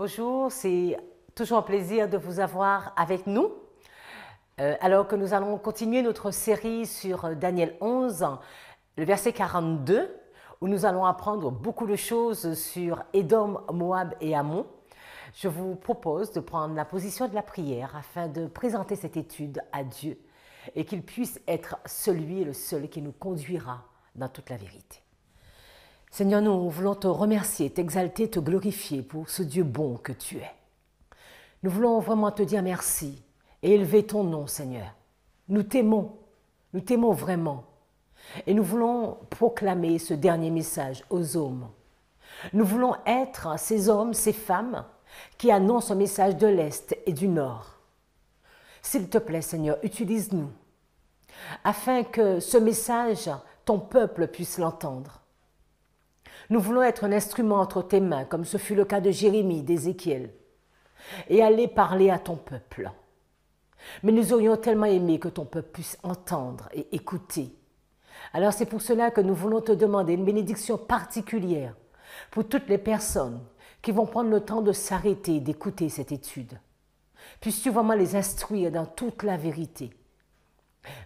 Bonjour, c'est toujours un plaisir de vous avoir avec nous. Alors que nous allons continuer notre série sur Daniel 11, le verset 42, où nous allons apprendre beaucoup de choses sur Édom, Moab et Ammon. Je vous propose de prendre la position de la prière afin de présenter cette étude à Dieu et qu'il puisse être celui et le seul qui nous conduira dans toute la vérité. Seigneur, nous voulons te remercier, t'exalter, te glorifier pour ce Dieu bon que tu es. Nous voulons vraiment te dire merci et élever ton nom, Seigneur. Nous t'aimons vraiment. Et nous voulons proclamer ce dernier message aux hommes. Nous voulons être ces hommes, ces femmes qui annoncent un message de l'Est et du Nord. S'il te plaît, Seigneur, utilise-nous afin que ce message, ton peuple puisse l'entendre. Nous voulons être un instrument entre tes mains, comme ce fut le cas de Jérémie, d'Ézéchiel, et aller parler à ton peuple. Mais nous aurions tellement aimé que ton peuple puisse entendre et écouter. Alors c'est pour cela que nous voulons te demander une bénédiction particulière pour toutes les personnes qui vont prendre le temps de s'arrêter et d'écouter cette étude. Puisses-tu vraiment les instruire dans toute la vérité.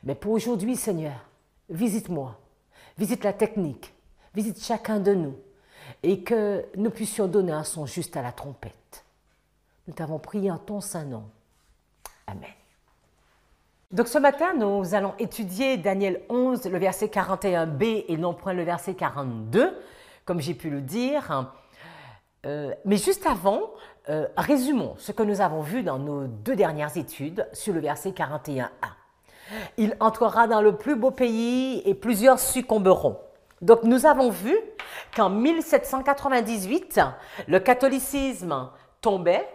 Mais pour aujourd'hui, Seigneur, visite-moi, visite la technique, visite chacun de nous et que nous puissions donner un son juste à la trompette. Nous t'avons prié en ton saint nom. Amen. Donc ce matin, nous allons étudier Daniel 11, le verset 41b et non point le verset 42, comme j'ai pu le dire. Mais juste avant, résumons ce que nous avons vu dans nos deux dernières études sur le verset 41a. Il entrera dans le plus beau pays et plusieurs succomberont. Donc nous avons vu qu'en 1798, le catholicisme tombait,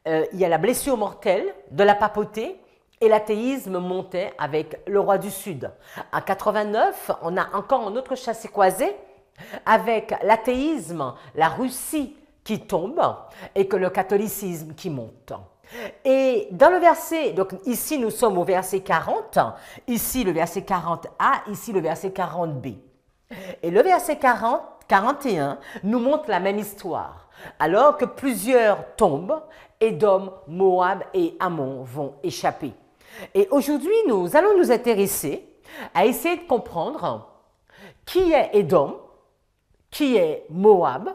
il y a la blessure mortelle de la papauté et l'athéisme montait avec le roi du Sud. En 89, on a encore un autre chassé-croisé avec l'athéisme, la Russie qui tombe et que le catholicisme qui monte. Et dans le verset, donc ici nous sommes au verset 40, ici le verset 40a, ici le verset 40b. Et le verset 41 nous montre la même histoire. Alors que plusieurs tombent, Édom, Moab et Ammon vont échapper. Et aujourd'hui, nous allons nous intéresser à essayer de comprendre qui est Édom, qui est Moab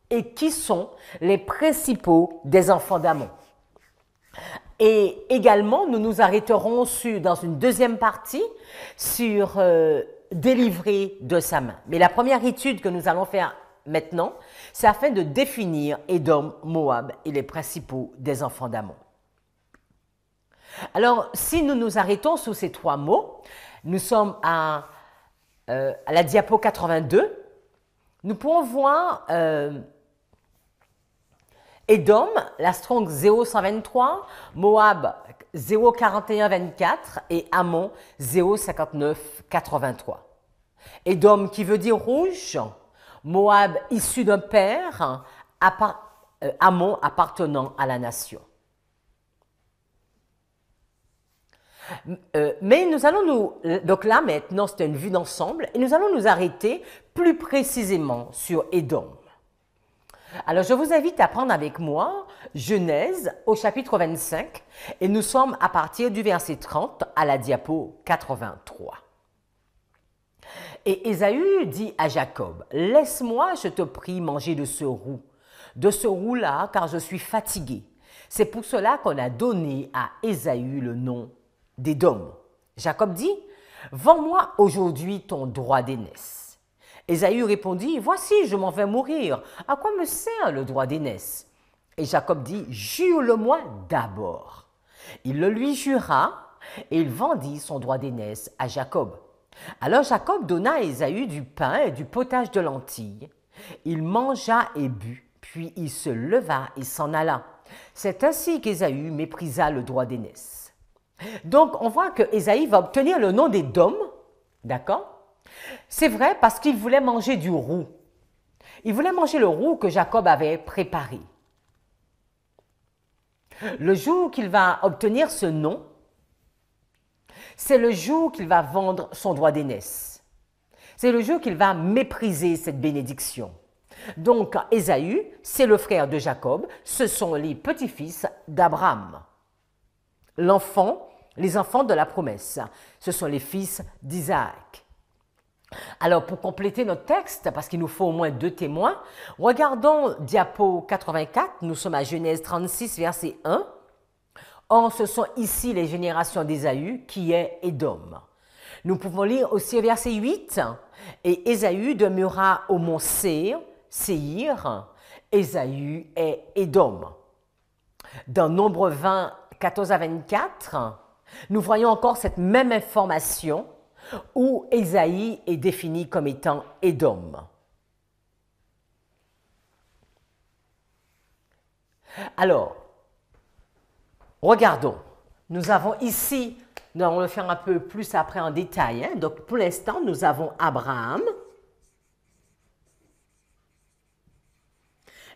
et qui sont les principaux des enfants d'Ammon. Et également, nous nous arrêterons dans une deuxième partie sur délivrer de sa main. Mais la première étude que nous allons faire maintenant, c'est afin de définir Édom, Moab et les principaux des enfants d'Ammon. Alors, si nous nous arrêtons sous ces trois mots, nous sommes à la diapo 82, nous pouvons voir Édom, la Strong 0123, Moab 04124 et Ammon 05983. Édom qui veut dire rouge, Moab issu d'un père, Ammon appartenant à la nation. Mais nous allons donc là maintenant c'est une vue d'ensemble et nous allons nous arrêter plus précisément sur Édom. Alors je vous invite à prendre avec moi Genèse au chapitre 25 et nous sommes à partir du verset 30 à la diapo 83. Et Ésaü dit à Jacob, « Laisse-moi, je te prie, manger de ce roux-là, car je suis fatigué. » C'est pour cela qu'on a donné à Ésaü le nom d'Édom. Jacob dit, « Vends-moi aujourd'hui ton droit d'aînesse. » Ésaü répondit, « Voici, je m'en vais mourir. À quoi me sert le droit d'aînesse ?» Et Jacob dit, « Jure-le-moi d'abord. » Il le lui jura et il vendit son droit d'aînesse à Jacob. Alors Jacob donna à Ésaü du pain et du potage de lentilles. Il mangea et but, puis il se leva et s'en alla. C'est ainsi qu'Ésaü méprisa le droit d'aînesse. Donc on voit que Ésaü va obtenir le nom d'Édom, d'accord? C'est vrai parce qu'il voulait manger du roux. Il voulait manger le roux que Jacob avait préparé. Le jour qu'il va obtenir ce nom, c'est le jour qu'il va vendre son droit d'aînesse. C'est le jour qu'il va mépriser cette bénédiction. Donc, Ésaü, c'est le frère de Jacob, ce sont les petits-fils d'Abraham. Les enfants de la promesse, ce sont les fils d'Isaac. Alors, pour compléter notre texte, parce qu'il nous faut au moins 2 témoins, regardons diapo 84, nous sommes à Genèse 36, verset 1. Or, ce sont ici les générations d'Ésaü, qui est Édom. Nous pouvons lire aussi au verset 8, « Et Ésaü demeura au mont Séir, Ésaü est Édom. » Dans Nombre 20, 14 à 24, nous voyons encore cette même information où Ésaïe est défini comme étant Édom. Alors, regardons. Nous avons ici, nous allons le faire un peu plus après en détail. Hein. Donc, pour l'instant, nous avons Abraham.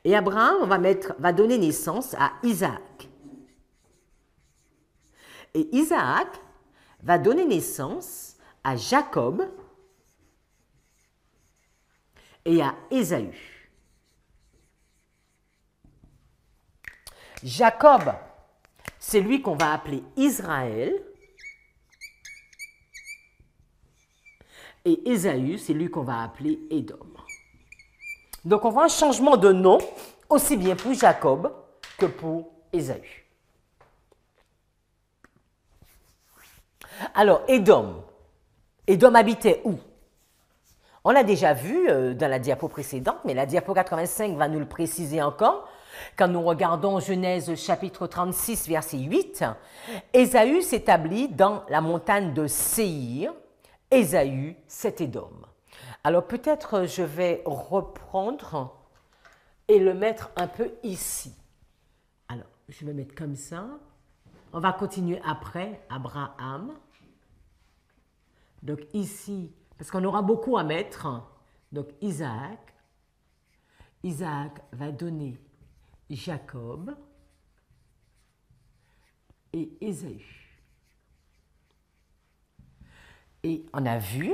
Et Abraham va donner naissance à Isaac. Et Isaac va donner naissance à Jacob et à Ésaü. Jacob, c'est lui qu'on va appeler Israël. Et Ésaü, c'est lui qu'on va appeler Édom. Donc, on voit un changement de nom, aussi bien pour Jacob que pour Ésaü. Alors, Édom. Édom habitait où? On l'a déjà vu dans la diapo précédente, mais la diapo 85 va nous le préciser encore. Quand nous regardons Genèse chapitre 36, verset 8, Ésaü s'établit dans la montagne de Séir. Ésaü, c'est Édom. Alors peut-être je vais reprendre et le mettre un peu ici. Alors, je vais mettre comme ça. On va continuer après, Abraham. Donc ici, parce qu'on aura beaucoup à mettre, donc Isaac. Isaac va donner Jacob et Ésaü. Et on a vu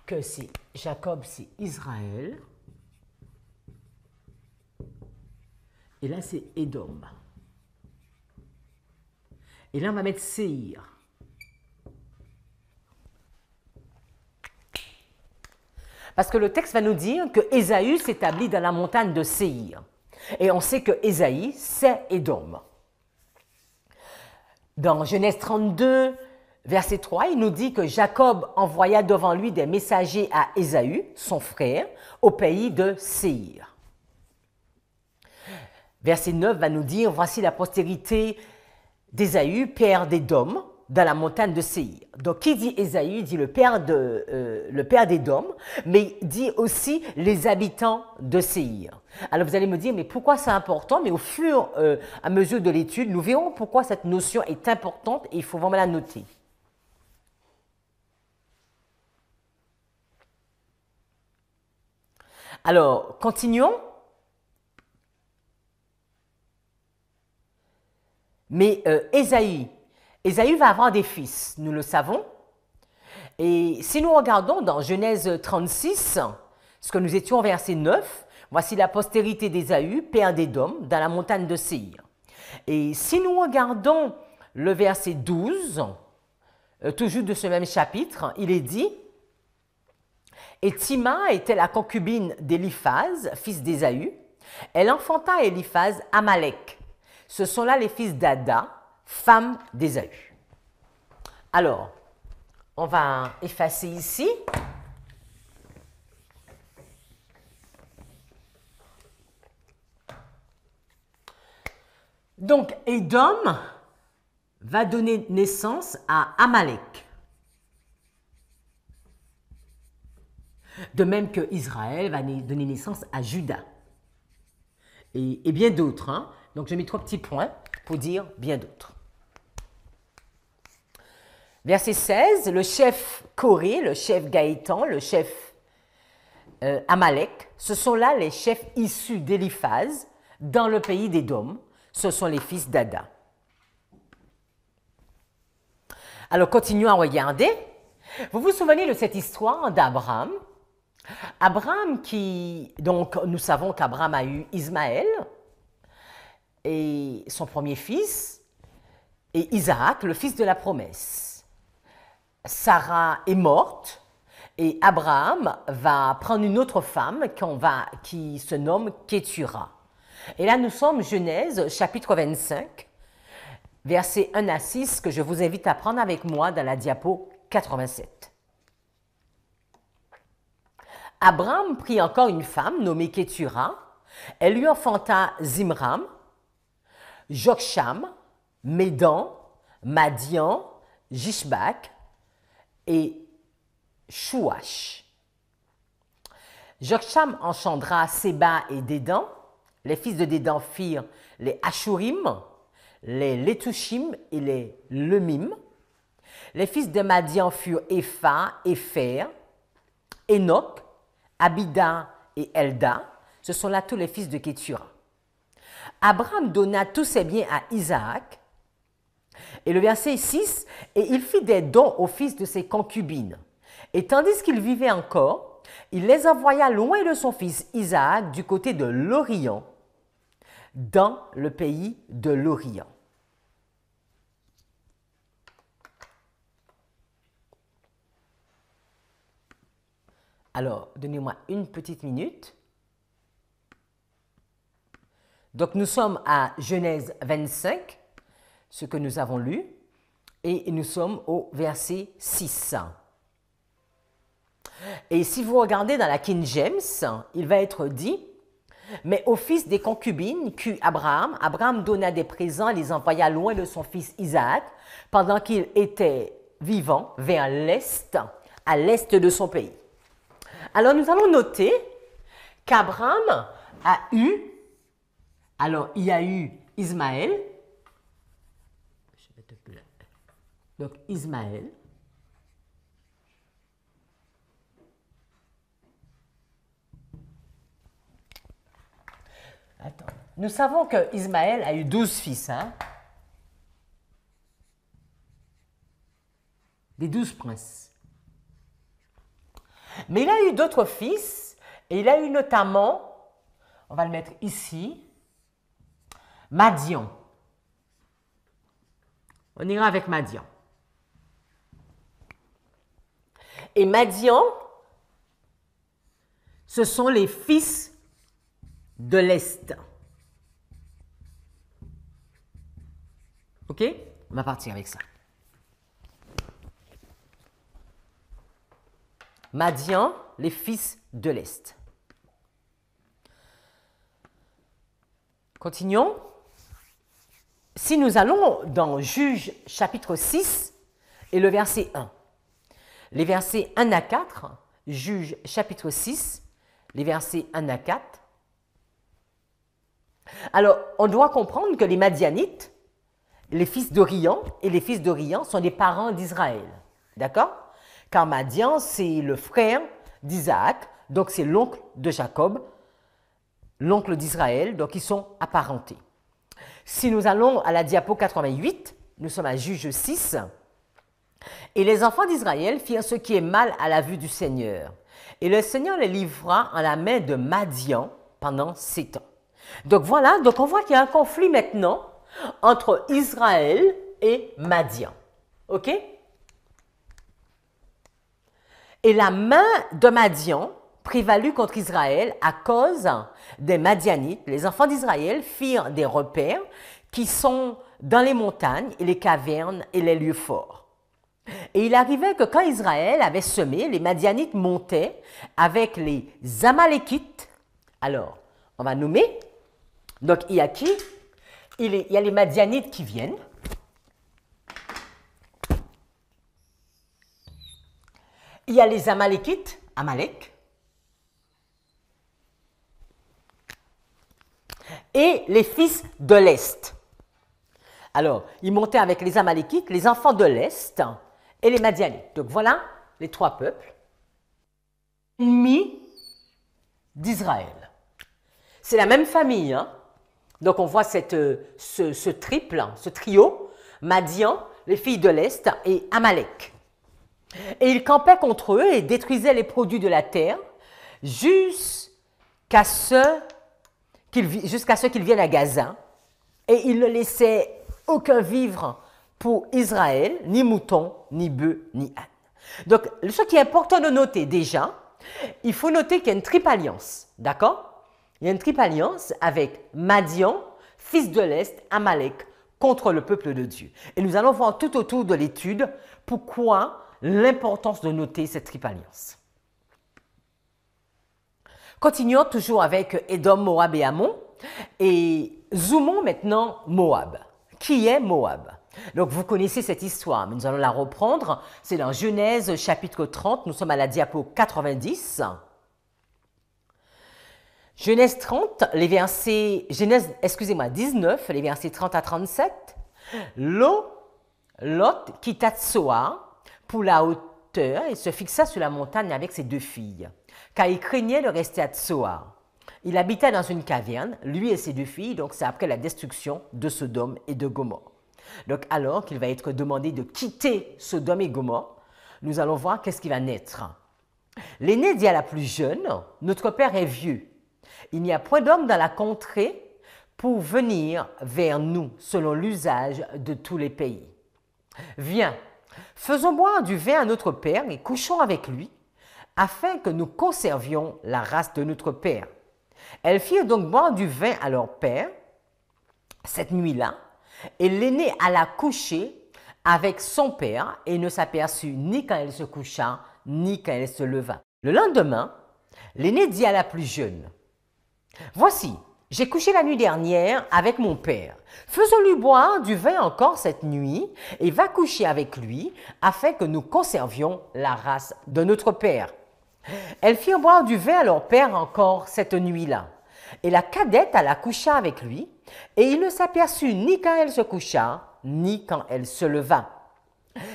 que c'est Jacob, c'est Israël. Et là, c'est Édom. Et là, on va mettre Séir. Parce que le texte va nous dire que Ésaü s'établit dans la montagne de Séir. Et on sait que Ésaïe, c'est Édom. Dans Genèse 32, verset 3, il nous dit que Jacob envoya devant lui des messagers à Ésaü, son frère, au pays de Séir. Verset 9 va nous dire, voici la postérité d'Ésaü, père d'Édom, dans la montagne de Séir. Donc, qui dit Ésaü dit le père d'Édom, mais dit aussi les habitants de Séir. Alors, vous allez me dire, mais pourquoi c'est important? Mais au fur et à mesure de l'étude, nous verrons pourquoi cette notion est importante et il faut vraiment la noter. Alors, continuons. Mais Ésaü va avoir des fils, nous le savons. Et si nous regardons dans Genèse 36, ce que nous étions au verset 9, voici la postérité d'Ésaü, père d'Édom, dans la montagne de Séir. Et si nous regardons le verset 12, toujours de ce même chapitre, il est dit « Et Tima était la concubine d'Éliphaz, fils d'Ésaü. Elle enfanta à Éliphaz Amalek. Ce sont là les fils d'Ada, femme d'Ésaü. » Alors, on va effacer ici. Donc, Édom va donner naissance à Amalek. De même que Israël va donner naissance à Juda. Et bien d'autres. Hein? Donc, j'ai mis 3 petits points pour dire bien d'autres. Verset 16, le chef Coré, le chef Gaëtan, le chef Amalek, ce sont là les chefs issus d'Éliphaz dans le pays d'Édom. Ce sont les fils d'Ada. Alors, continuons à regarder. Vous vous souvenez de cette histoire d'Abraham Abraham donc nous savons qu'Abraham a eu Ismaël, et son premier fils, et Isaac, le fils de la promesse. Sarah est morte, et Abraham va prendre une autre femme qui se nomme Kétura. Et là, nous sommes Genèse, chapitre 25, versets 1 à 6, que je vous invite à prendre avec moi dans la diapo 87. Abraham prit encore une femme nommée Kétura. Elle lui enfanta Zimram, Joksham, Médan, Madian, Jishbak et Chouach. Joksham engendra Séba et Dédan. Les fils de Dédan firent les Ashurim, les Letushim et les Lemim. Les fils de Madian furent Épha, Épher, Enoch, Abida et Elda. Ce sont là tous les fils de Kétura. Abraham donna tous ses biens à Isaac. Et le verset 6, « Et il fit des dons aux fils de ses concubines. Et tandis qu'il vivait encore, il les envoya loin de son fils Isaac du côté de l'Orient, dans le pays de l'Orient. » Alors, donnez-moi une petite minute. Donc, nous sommes à Genèse 25, ce que nous avons lu, et nous sommes au verset 6. Et si vous regardez dans la King James, il va être dit « Mais au fils des concubines qu'eut Abraham, Abraham donna des présents et les envoya loin de son fils Isaac, pendant qu'il était vivant vers l'est, à l'est de son pays. » Alors, nous allons noter qu'Abraham a eu, alors il y a eu Ismaël, donc Ismaël, attends, nous savons que Ismaël a eu 12 fils, hein? Des 12 princes. Mais il a eu d'autres fils, et il a eu notamment, on va le mettre ici, Madian. On ira avec Madian. Et Madian, ce sont les fils de l'Est. OK? On va partir avec ça. Madian, les fils de l'Est. Continuons. Si nous allons dans Juges chapitre 6 et le verset 1. Les versets 1 à 4, Juges chapitre 6, les versets 1 à 4. Alors, on doit comprendre que les Madianites, les fils d'Orion et les fils d'Orion sont des parents d'Israël. D'accord? Car Madian, c'est le frère d'Isaac, donc c'est l'oncle de Jacob, l'oncle d'Israël, donc ils sont apparentés. Si nous allons à la diapo 88, nous sommes à Juges 6, et les enfants d'Israël firent ce qui est mal à la vue du Seigneur. Et le Seigneur les livra en la main de Madian pendant 7 ans. Donc voilà, donc on voit qu'il y a un conflit maintenant entre Israël et Madian. OK? Et la main de Madian prévalut contre Israël à cause des Madianites. Les enfants d'Israël firent des repères qui sont dans les montagnes et les cavernes et les lieux forts. Et il arrivait que quand Israël avait semé, les Madianites montaient avec les Amalékites. Alors, on va nommer. Donc, il y a qui? Il y a les Madianites qui viennent. Il y a les Amalékites, Amalek. Et les fils de l'Est. Alors, ils montaient avec les Amalékites, les enfants de l'Est et les Madianites. Donc voilà les 3 peuples ennemis d'Israël. C'est la même famille, hein? Donc on voit ce triple, ce trio, Madian, les filles de l'Est et Amalek. Et ils campaient contre eux et détruisaient les produits de la terre, jusqu'à ce qu'il vienne à Gaza. Et il ne laissait aucun vivre pour Israël, ni mouton, ni bœuf, ni âne. Donc, ce qui est important de noter déjà, il faut noter qu'il y a une triple alliance, d'accord? Il y a une triple alliance avec Madian, fils de l'Est, Amalek, contre le peuple de Dieu. Et nous allons voir tout autour de l'étude pourquoi l'importance de noter cette triple alliance. Continuons toujours avec Édom, Moab et Ammon. Et zoomons maintenant Moab. Qui est Moab? Donc vous connaissez cette histoire, mais nous allons la reprendre. C'est dans Genèse chapitre 30, nous sommes à la diapo 90. Genèse 30, les versets, excusez-moi, 19, les versets 30 à 37. Lot quitta Tsoar pour la hauteur et se fixa sur la montagne avec ses deux filles, car il craignait de rester à Tsoar. Il habitait dans une caverne, lui et ses deux filles, donc c'est après la destruction de Sodome et de Gomorrhe. Donc alors qu'il va être demandé de quitter Sodome et Gomorrhe, nous allons voir qu'est-ce qui va naître. L'aîné dit à la plus jeune, « Notre père est vieux. Il n'y a point d'homme dans la contrée pour venir vers nous, selon l'usage de tous les pays. Viens, faisons boire du vin à notre père et couchons avec lui, afin que nous conservions la race de notre père. » Elles firent donc boire du vin à leur père cette nuit-là, et l'aînée alla coucher avec son père et ne s'aperçut ni quand elle se coucha, ni quand elle se leva. Le lendemain, l'aînée dit à la plus jeune, « Voici, j'ai couché la nuit dernière avec mon père. Faisons-lui boire du vin encore cette nuit et va coucher avec lui, afin que nous conservions la race de notre père. » Elles firent boire du vin à leur père encore cette nuit-là. Et la cadette alla coucher avec lui, et il ne s'aperçut ni quand elle se coucha, ni quand elle se leva.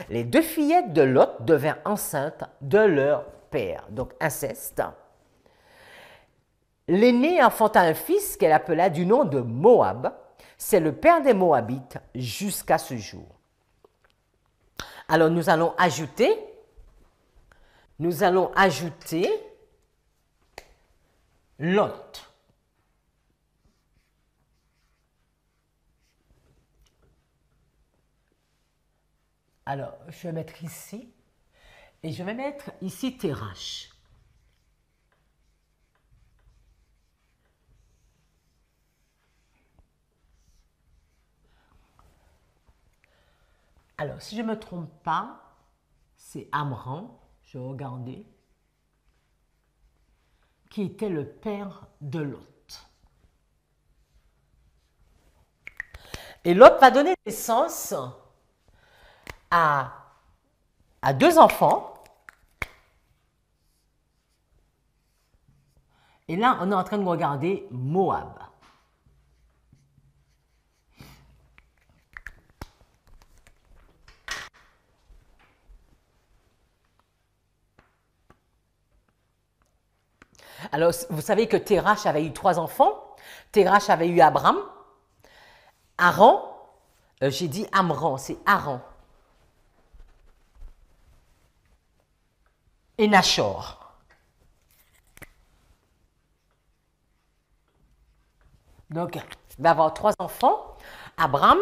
Les deux fillettes de Lot devinrent enceintes de leur père, donc inceste. L'aînée enfanta un fils qu'elle appela du nom de Moab. C'est le père des Moabites jusqu'à ce jour. Alors nous allons ajouter Lot. Alors, je vais mettre ici, et je vais mettre ici Térach. Alors, si je ne me trompe pas, c'est Amram, je vais regarder, qui était le père de Lot. Et Lot va donner naissance à deux enfants. Et là, on est en train de regarder Moab. Alors, vous savez que Térach avait eu 3 enfants. Térach avait eu Abram, Aaron, j'ai dit Amram, c'est Aaron. Et Nachor. Donc, il va avoir 3 enfants, Abram,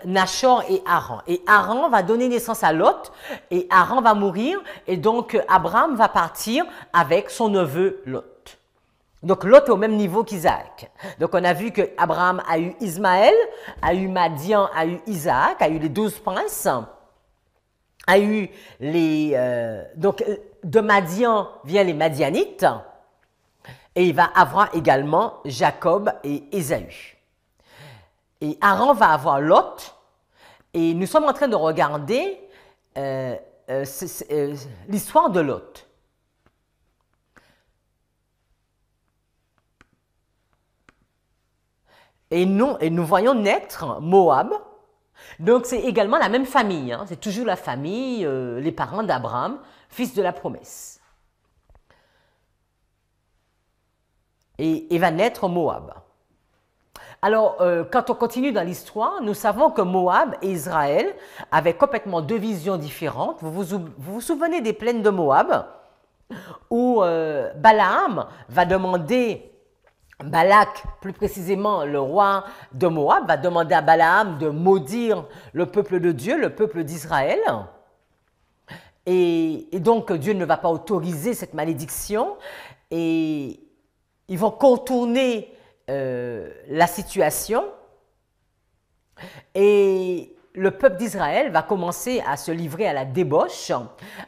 Nachor et Aaron. Et Aaron va donner naissance à Lot, et Aaron va mourir, et donc Abram va partir avec son neveu Lot. Donc Lot est au même niveau qu'Isaac. Donc on a vu que Abraham a eu Ismaël, a eu Madian, a eu Isaac, a eu les 12 princes, a eu les... donc de Madian viennent les Madianites, et il va avoir également Jacob et Ésaü. Et Aaron va avoir Lot, et nous sommes en train de regarder l'histoire de Lot. Et nous voyons naître Moab, donc c'est également la même famille, hein, c'est toujours la famille, les parents d'Abraham, fils de la promesse. Et va naître Moab. Alors, quand on continue dans l'histoire, nous savons que Moab et Israël avaient complètement 2 visions différentes. Vous vous souvenez des plaines de Moab? où Balaam va demander, Balak, plus précisément le roi de Moab, va demander à Balaam de maudire le peuple de Dieu, le peuple d'Israël. Et donc Dieu ne va pas autoriser cette malédiction et ils vont contourner la situation et le peuple d'Israël va commencer à se livrer à la débauche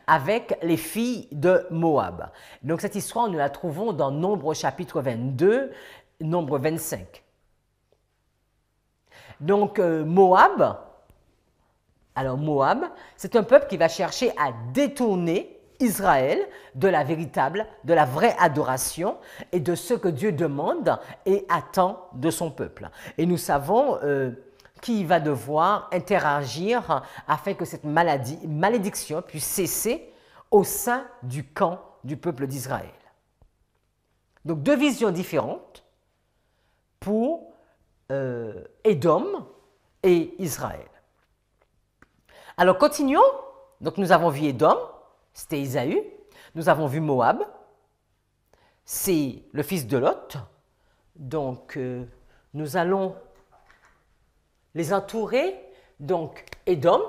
avec les filles de Moab. Donc cette histoire, nous la trouvons dans Nombre chapitre 22, Nombre 25. Donc Moab, c'est un peuple qui va chercher à détourner Israël de la véritable, de la vraie adoration et de ce que Dieu demande et attend de son peuple. Et nous savons qui va devoir interagir afin que cette malédiction puisse cesser au sein du camp du peuple d'Israël. Donc deux visions différentes pour Édom et Israël. Alors continuons. Donc nous avons vu Édom, c'était Ésaü. Nous avons vu Moab, c'est le fils de Lot. Donc nous allons les entourer. Donc Édom,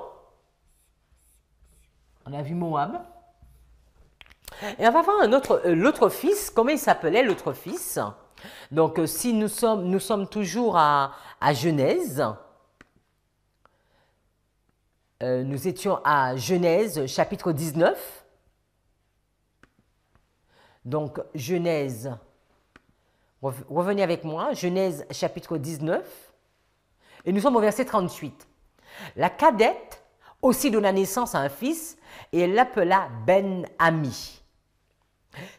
on a vu Moab. Et on va voir l'autre fils. Comment il s'appelait l'autre fils? Donc si nous sommes toujours à Genèse, nous étions à Genèse chapitre 19. Donc Genèse, revenez avec moi, Genèse chapitre 19. Et nous sommes au verset 38. La cadette aussi donna naissance à un fils et elle l'appela Ben-Ami.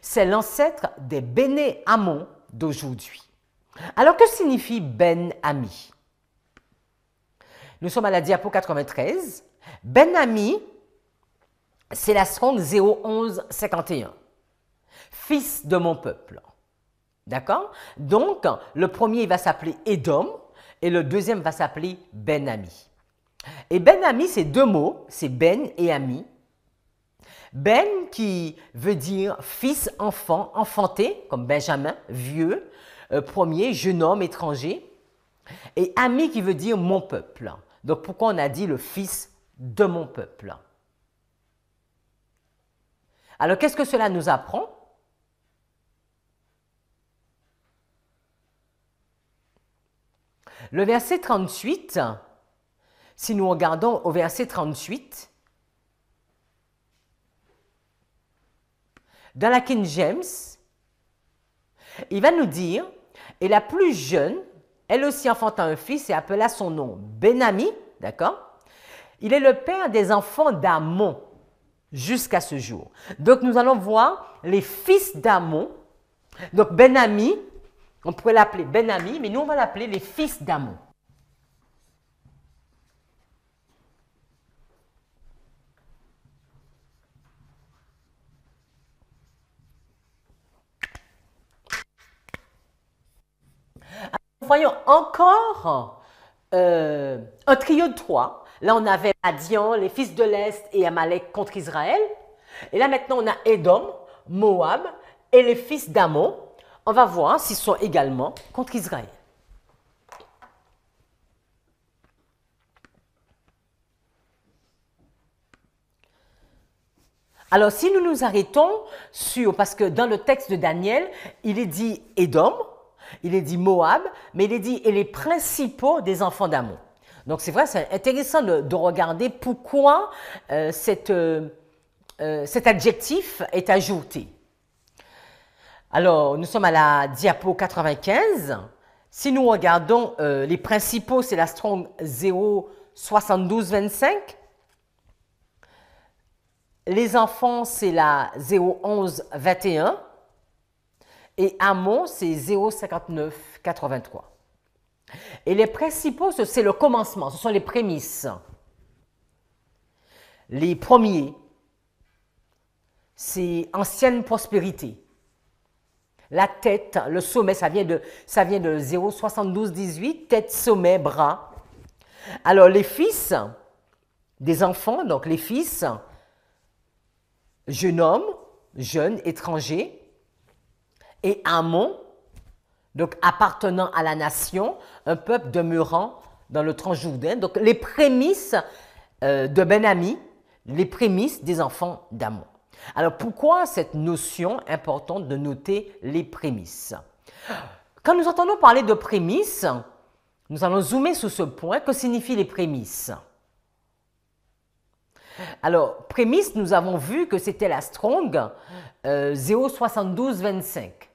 C'est l'ancêtre des Béné-Amon d'aujourd'hui. Alors que signifie Ben-Ami? Nous sommes à la diapo 93. Ben-Ami, c'est la Strong 01151. Fils de mon peuple. D'accord? Donc, le premier va s'appeler Édom. Et le deuxième va s'appeler Ben-Ami. Et Ben-Ami, c'est deux mots, c'est Ben et Ami. Ben qui veut dire fils, enfant, enfanté, comme Benjamin, vieux, premier, jeune homme, étranger. Et Ami qui veut dire mon peuple. Donc pourquoi on a dit le fils de mon peuple? Alors qu'est-ce que cela nous apprend? Le verset 38, si nous regardons au verset 38, dans la King James, il va nous dire, et la plus jeune, elle aussi enfanta un fils et appela son nom Ben-Ami, d'accord? Il est le père des enfants d'Amon jusqu'à ce jour. Donc nous allons voir les fils d'Amon. Donc Ben-Ami, on pourrait l'appeler Ben-Ami, mais nous on va l'appeler les fils d'Amon. Voyons encore un trio de trois. Là, on avait Madian, les fils de l'Est et Amalek contre Israël. Et là, maintenant, on a Édom, Moab et les fils d'Amon. On va voir s'ils sont également contre Israël. Alors, si nous nous arrêtons sur, parce que dans le texte de Daniel, il est dit Édom, il est dit Moab, mais il est dit et les principaux des enfants d'Amon. Donc c'est vrai, c'est intéressant de regarder pourquoi cet adjectif est ajouté. Alors, nous sommes à la diapo 95. Si nous regardons les principaux, c'est la Strong 07225. Les enfants, c'est la 01121. Et Amon, c'est 05983. Et les principaux, c'est le commencement, ce sont les prémices. Les premiers, c'est ancienne prospérité. La tête, le sommet, ça vient de 07218, tête, sommet, bras. Alors les fils des enfants, donc les fils, jeune homme, jeune, étranger, et Ammon, donc appartenant à la nation, un peuple demeurant dans le Transjourdain. Donc les prémices de Ben-Ami, les prémices des enfants d'Ammon. Alors pourquoi cette notion importante de noter les prémices? Quand nous entendons parler de prémices, nous allons zoomer sur ce point. Que signifient les prémices? Alors, prémices, nous avons vu que c'était la Strong 07225.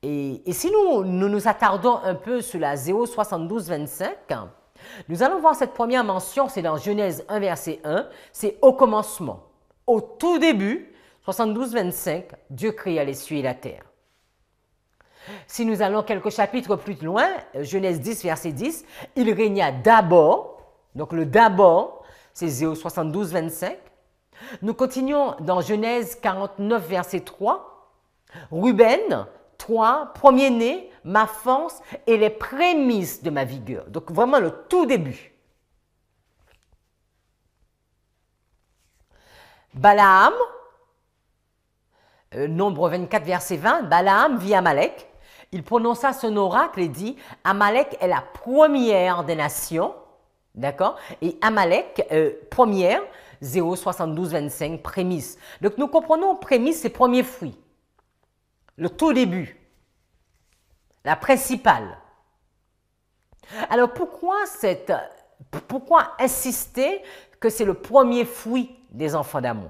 Et si nous attardons un peu sur la 07225, nous allons voir cette première mention, c'est dans Genèse 1, verset 1, c'est au commencement. Au tout début, 72-25, Dieu créa les cieux et la terre. Si nous allons quelques chapitres plus loin, Genèse 10, verset 10, il régna d'abord, donc le d'abord, c'est 072-25. Nous continuons dans Genèse 49, verset 3, Ruben, toi, premier-né, ma force et les prémices de ma vigueur. Donc vraiment le tout début. Balaam, nombre 24, verset 20, Balaam vit Amalek. Il prononça son oracle et dit, Amalek est la première des nations. D'accord? Et Amalek, première, 072-25, prémisse. Donc nous comprenons prémisse, c'est premier fruit. Le tout début. La principale. Alors pourquoi insister que c'est le premier fruit des enfants d'Ammon?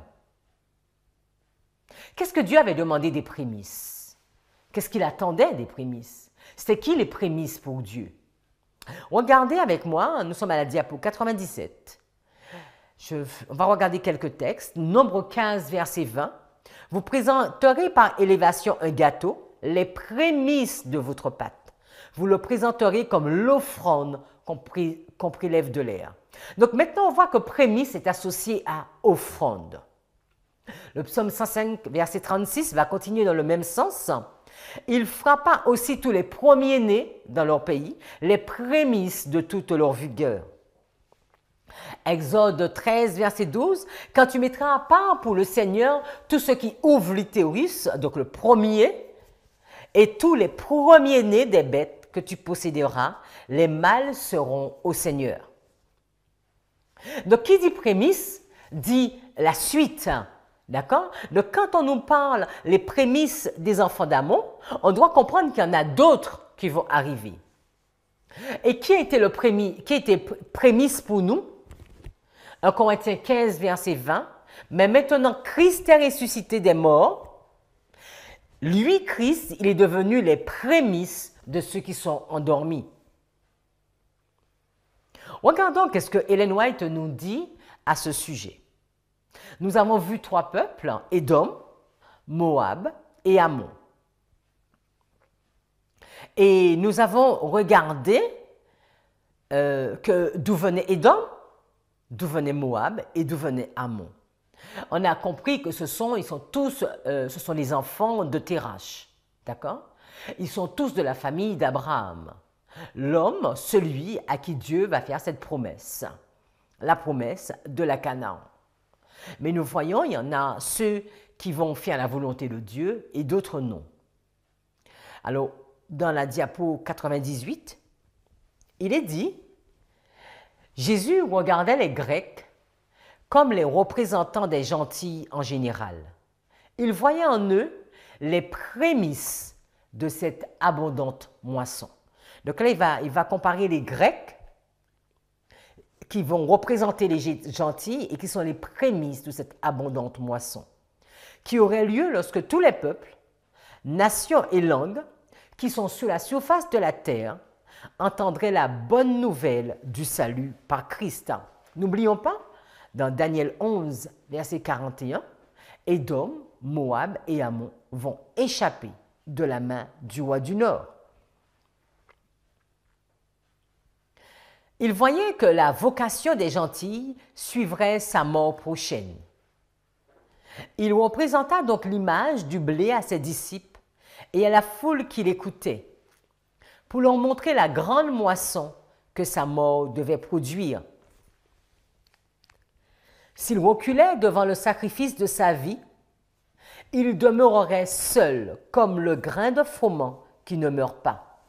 Qu'est-ce que Dieu avait demandé des prémices? Qu'est-ce qu'il attendait des prémices? C'était qui les prémices pour Dieu? Regardez avec moi, nous sommes à la diapo 97. On va regarder quelques textes. Nombre 15, verset 20. Vous présenterez par élévation un gâteau, les prémices de votre pâte. Vous le présenterez comme l'offrande qu'on prélève de l'air. Donc maintenant, on voit que prémisse est associé à offrande. Le psaume 105, verset 36 va continuer dans le même sens. Il frappa aussi tous les premiers-nés dans leur pays, les prémices de toute leur vigueur. Exode 13, verset 12, quand tu mettras à part pour le Seigneur tout ce qui ouvre l'utérus, donc le premier, et tous les premiers-nés des bêtes que tu posséderas, les mâles seront au Seigneur. Donc, qui dit prémisse, dit la suite. D'accord? Donc, quand on nous parle les prémices des enfants d'Ammon, on doit comprendre qu'il y en a d'autres qui vont arriver. Et qui était prémisse pour nous? 1 Corinthiens 15, verset 20. Mais maintenant, Christ est ressuscité des morts. Lui, Christ, il est devenu les prémices de ceux qui sont endormis. Regardons qu'est-ce que Ellen White nous dit à ce sujet. Nous avons vu trois peuples, Édom, Moab et Ammon. Et nous avons regardé d'où venait Édom, d'où venait Moab et d'où venait Ammon. On a compris que ce sont les enfants de Térach, d'accord? Ils sont tous de la famille d'Abraham. L'homme, celui à qui Dieu va faire cette promesse, la promesse de la Canaan. Mais nous voyons, il y en a ceux qui vont faire la volonté de Dieu et d'autres non. Alors, dans la diapo 98, il est dit, Jésus regardait les Grecs comme les représentants des gentils en général. Il voyait en eux les prémices de cette abondante moisson. Donc là, il va comparer les Grecs qui vont représenter les gentils et qui sont les prémices de cette abondante moisson, qui aurait lieu lorsque tous les peuples, nations et langues qui sont sur la surface de la terre entendraient la bonne nouvelle du salut par Christ. N'oublions pas, dans Daniel 11, verset 41, Édom, Moab et Ammon vont échapper de la main du roi du Nord. Il voyait que la vocation des gentils suivrait sa mort prochaine. Il représenta donc l'image du blé à ses disciples et à la foule qui l'écoutait, pour leur montrer la grande moisson que sa mort devait produire. S'il reculait devant le sacrifice de sa vie, il demeurerait seul comme le grain de froment qui ne meurt pas.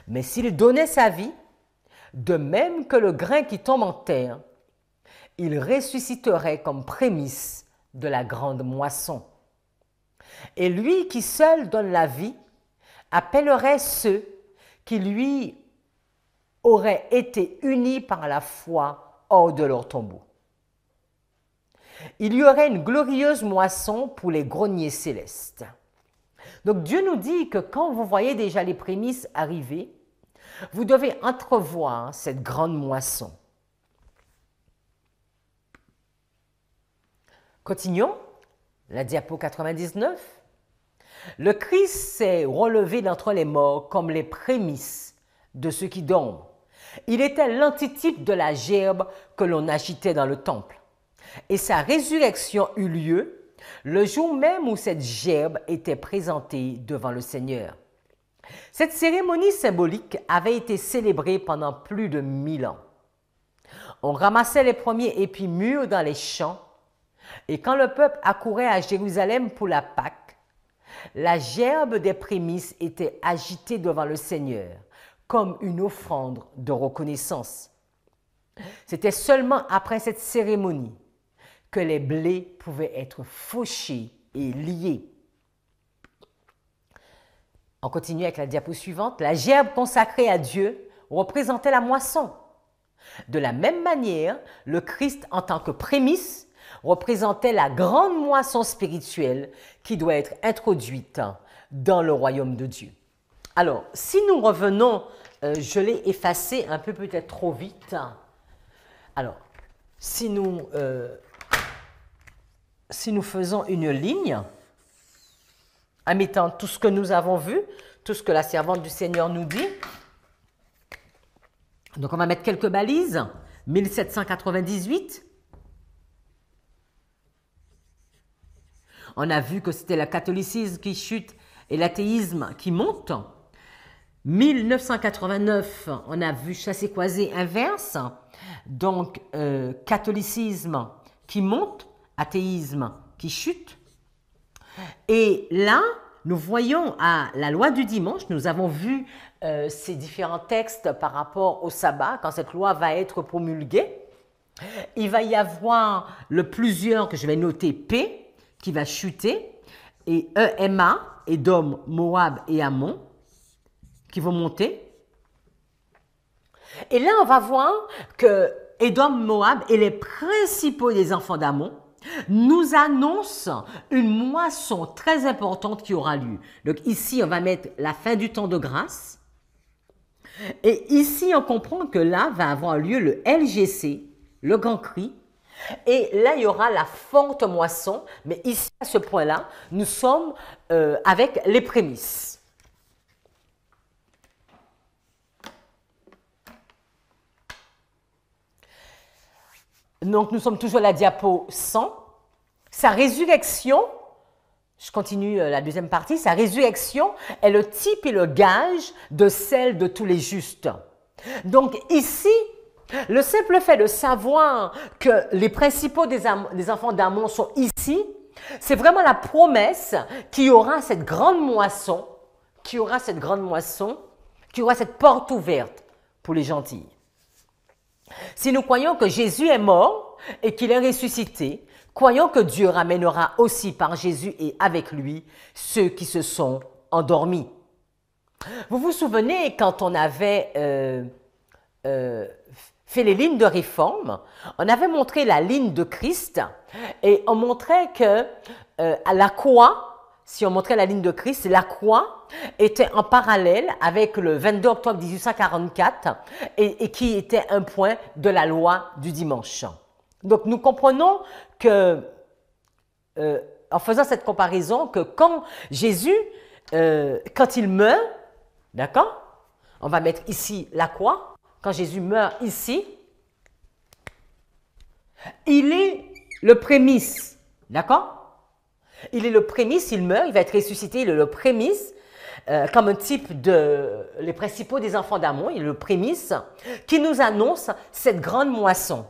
Mais s'il donnait sa vie, de même que le grain qui tombe en terre, il ressusciterait comme prémisse de la grande moisson. Et lui qui seul donne la vie, appellerait ceux qui lui auraient été unis par la foi hors de leur tombeau. Il y aurait une glorieuse moisson pour les greniers célestes. Donc Dieu nous dit que quand vous voyez déjà les prémices arriver, vous devez entrevoir cette grande moisson. Continuons, la diapo 99. Le Christ s'est relevé d'entre les morts comme les prémices de ceux qui dorment. Il était l'antitype de la gerbe que l'on agitait dans le temple. Et sa résurrection eut lieu le jour même où cette gerbe était présentée devant le Seigneur. Cette cérémonie symbolique avait été célébrée pendant plus de 1000 ans. On ramassait les premiers épis mûrs dans les champs, et quand le peuple accourait à Jérusalem pour la Pâque, la gerbe des prémices était agitée devant le Seigneur comme une offrande de reconnaissance. C'était seulement après cette cérémonie que les blés pouvaient être fauchés et liés. On continue avec la diapo suivante. La gerbe consacrée à Dieu représentait la moisson. De la même manière, le Christ en tant que prémisse représentait la grande moisson spirituelle qui doit être introduite dans le royaume de Dieu. Alors, si nous revenons, je l'ai effacé un peu peut-être trop vite. Alors, si nous faisons une ligne, en mettant tout ce que nous avons vu, tout ce que la servante du Seigneur nous dit, donc on va mettre quelques balises. 1798. On a vu que c'était le catholicisme qui chute et l'athéisme qui monte. 1989, on a vu chassé-croisé inverse. Donc, catholicisme qui monte, athéisme qui chute. Et là, nous voyons à la loi du dimanche, nous avons vu ces différents textes par rapport au sabbat, quand cette loi va être promulguée. Il va y avoir le plusieurs que je vais noter P, qui va chuter, et EMA, Édom, Moab et Ammon, qui vont monter. Et là, on va voir que Édom, Moab et les principaux des enfants d'Ammon nous annoncent une moisson très importante qui aura lieu. Donc ici, on va mettre la fin du temps de grâce. Et ici, on comprend que là va avoir lieu le LGC, le grand cri. Et là, il y aura la forte moisson, mais ici, à ce point-là, nous sommes avec les prémices. Donc, nous sommes toujours à la diapo 100. Sa résurrection, je continue la deuxième partie, sa résurrection est le type et le gage de celle de tous les justes. Donc, ici, le simple fait de savoir que les principaux des enfants d'Ammon sont ici, c'est vraiment la promesse qu'il y aura cette grande moisson, qu'il y aura cette porte ouverte pour les gentils. Si nous croyons que Jésus est mort et qu'il est ressuscité, croyons que Dieu ramènera aussi par Jésus et avec lui ceux qui se sont endormis. Vous vous souvenez quand on avait fait les lignes de réforme, on avait montré la ligne de Christ et on montrait que à la croix, si on montrait la ligne de Christ, la croix était en parallèle avec le 22 octobre 1844 et qui était un point de la loi du dimanche. Donc nous comprenons que, en faisant cette comparaison, que quand Jésus, quand il meurt, d'accord, on va mettre ici la croix, quand Jésus meurt ici, il est le prémisse, d'accord? Il est le prémisse, il meurt, il va être ressuscité, il est le prémisse, comme un type de les principaux des enfants d'Ammon, il est le prémisse qui nous annonce cette grande moisson.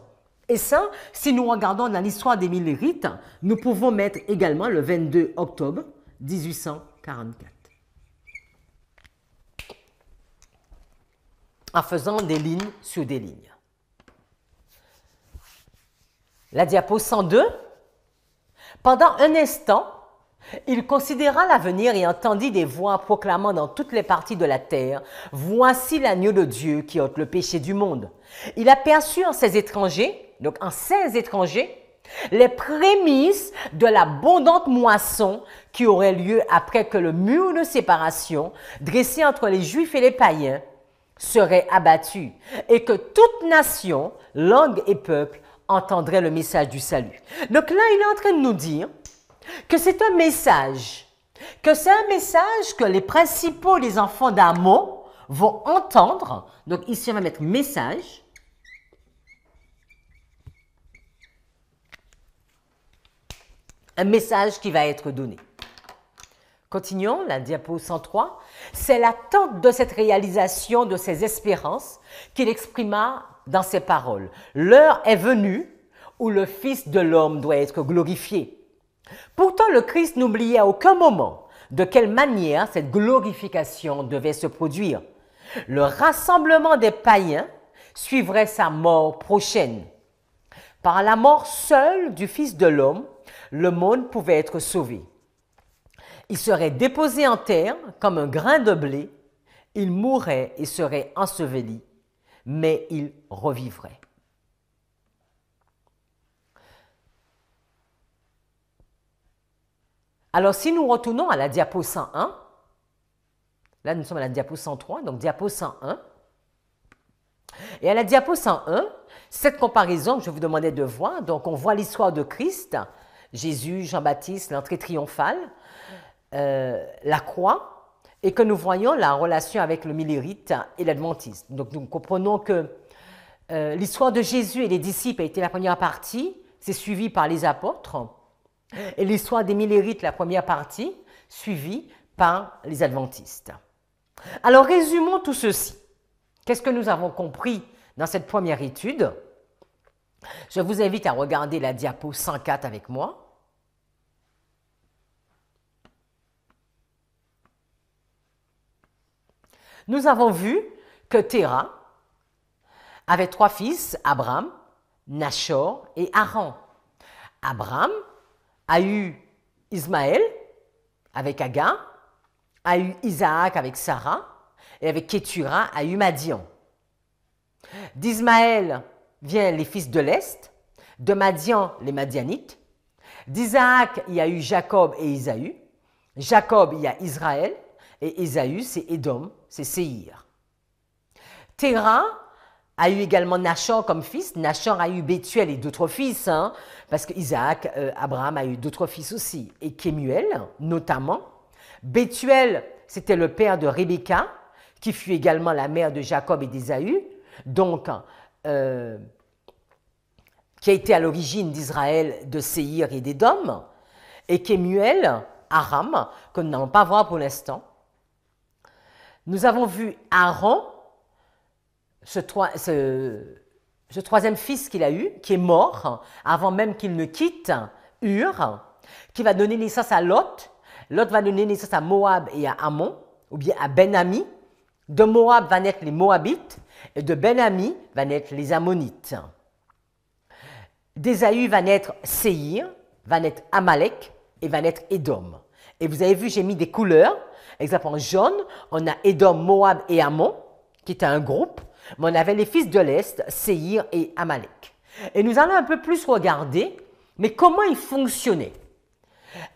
Et ça, si nous regardons dans l'histoire des Millérites, nous pouvons mettre également le 22 octobre 1844. En faisant des lignes sur des lignes. La diapo 102. Pendant un instant, il considéra l'avenir et entendit des voix proclamant dans toutes les parties de la terre, « Voici l'agneau de Dieu qui ôte le péché du monde. » Il aperçut en ces étrangers, donc en ces étrangers, les prémices de l'abondante moisson qui aurait lieu après que le mur de séparation, dressé entre les Juifs et les païens, serait abattu et que toute nation, langue et peuple entendrait le message du salut. Donc là, il est en train de nous dire que c'est un message, que les principaux des enfants d'Amon vont entendre. Donc ici, on va mettre message. Un message qui va être donné. Continuons, la diapo 103. C'est l'attente de cette réalisation de ses espérances qu'il exprima dans ses paroles. L'heure est venue où le Fils de l'homme doit être glorifié. Pourtant, le Christ n'oubliait à aucun moment de quelle manière cette glorification devait se produire. Le rassemblement des païens suivrait sa mort prochaine. Par la mort seule du Fils de l'homme, le monde pouvait être sauvé. Il serait déposé en terre comme un grain de blé, il mourrait et serait enseveli, mais il revivrait. Alors, si nous retournons à la diapo 101, là nous sommes à la diapo 103, donc diapo 101, et à la diapo 101, cette comparaison que je vous demandais de voir, donc on voit l'histoire de Christ, Jésus, Jean-Baptiste, l'entrée triomphale, la croix, et que nous voyons la relation avec le millérite et l'adventiste. Donc nous comprenons que l'histoire de Jésus et les disciples a été la première partie, c'est suivi par les apôtres, et l'histoire des millérites, la première partie, suivie par les adventistes. Alors résumons tout ceci. Qu'est-ce que nous avons compris dans cette première étude? Je vous invite à regarder la diapo 104 avec moi. Nous avons vu que Terah avait trois fils, Abraham, Nachor et Haran. Abraham a eu Ismaël avec Agar, a eu Isaac avec Sarah, et avec Kétura a eu Madian. D'Ismaël viennent les fils de l'Est, de Madian les Madianites, d'Isaac il y a eu Jacob et Ésaü, Jacob il y a Israël, et Ésaü c'est Édom, c'est Séhir. Terah a eu également Nachor comme fils. Nachor a eu Bethuel et d'autres fils, parce qu'Isaac, Abraham a eu d'autres fils aussi. Et Kemuel, notamment. Bethuel, c'était le père de Rebecca, qui fut également la mère de Jacob et d'Ésaü, donc qui a été à l'origine d'Israël, de Séhir et d'Édom. Et Kemuel, Aram, que nous n'allons pas voir pour l'instant. Nous avons vu Aaron, ce troisième fils qu'il a eu, qui est mort avant même qu'il ne quitte Ur, qui va donner naissance à Lot. Lot va donner naissance à Moab et à Ammon, ou bien à Ben-Ami. De Moab va naître les Moabites, et de Ben-Ami va naître les Ammonites. D'Ésaü va naître Séhir, va naître Amalek, et va naître Édom. Et vous avez vu, j'ai mis des couleurs. Exemple, en jaune, on a Édom, Moab et Ammon, qui était un groupe. Mais on avait les fils de l'Est, Séhir et Amalek. Et nous allons un peu plus regarder, mais comment ils fonctionnaient.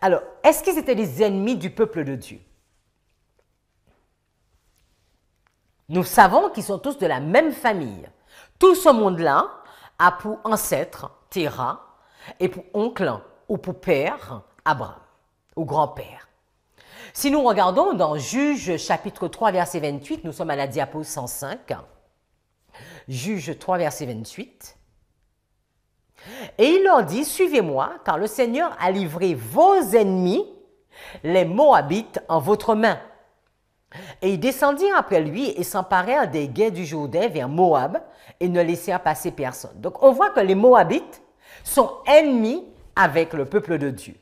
Alors, est-ce qu'ils étaient des ennemis du peuple de Dieu? Nous savons qu'ils sont tous de la même famille. Tout ce monde-là a pour ancêtre Terah et pour oncle ou pour père Abraham, ou grand-père. Si nous regardons dans Juges chapitre 3 verset 28, nous sommes à la diapo 105, Juges 3 verset 28, et il leur dit, suivez-moi, car le Seigneur a livré vos ennemis, les Moabites, en votre main. Et ils descendirent après lui et s'emparèrent des guets du Jourdain vers Moab et ne laissèrent passer personne. Donc on voit que les Moabites sont ennemis avec le peuple de Dieu.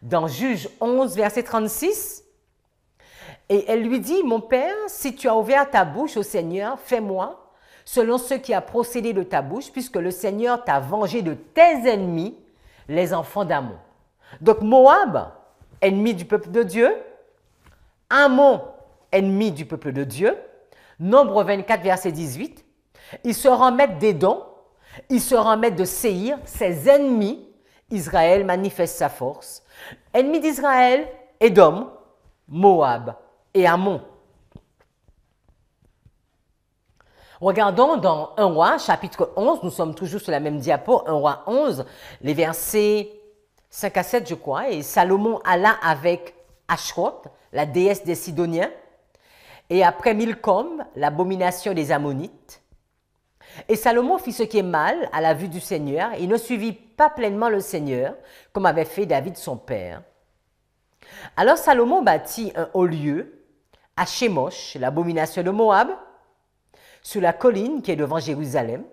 Dans Juge 11, verset 36, et elle lui dit, « Mon père, si tu as ouvert ta bouche au Seigneur, fais-moi selon ce qui a procédé de ta bouche, puisque le Seigneur t'a vengé de tes ennemis, les enfants d'Ammon. » Donc Moab, ennemi du peuple de Dieu, Ammon, ennemi du peuple de Dieu, Nombre 24, verset 18, ils se remettent d'Édom, ils se remettent de Séhir, ses ennemis. Israël manifeste sa force. Ennemis d'Israël, Édom, Moab et Ammon. Regardons dans 1 roi, chapitre 11, nous sommes toujours sur la même diapo, 1 roi 11, les versets 5 à 7, je crois, et Salomon alla avec Ashroth, la déesse des Sidoniens, et après Milcom, l'abomination des Ammonites. Et Salomon fit ce qui est mal à la vue du Seigneur, et ne suivit pas pleinement le Seigneur, comme avait fait David son père. Alors Salomon bâtit un haut lieu à Chémosh, l'abomination de Moab, sur la colline qui est devant Jérusalem,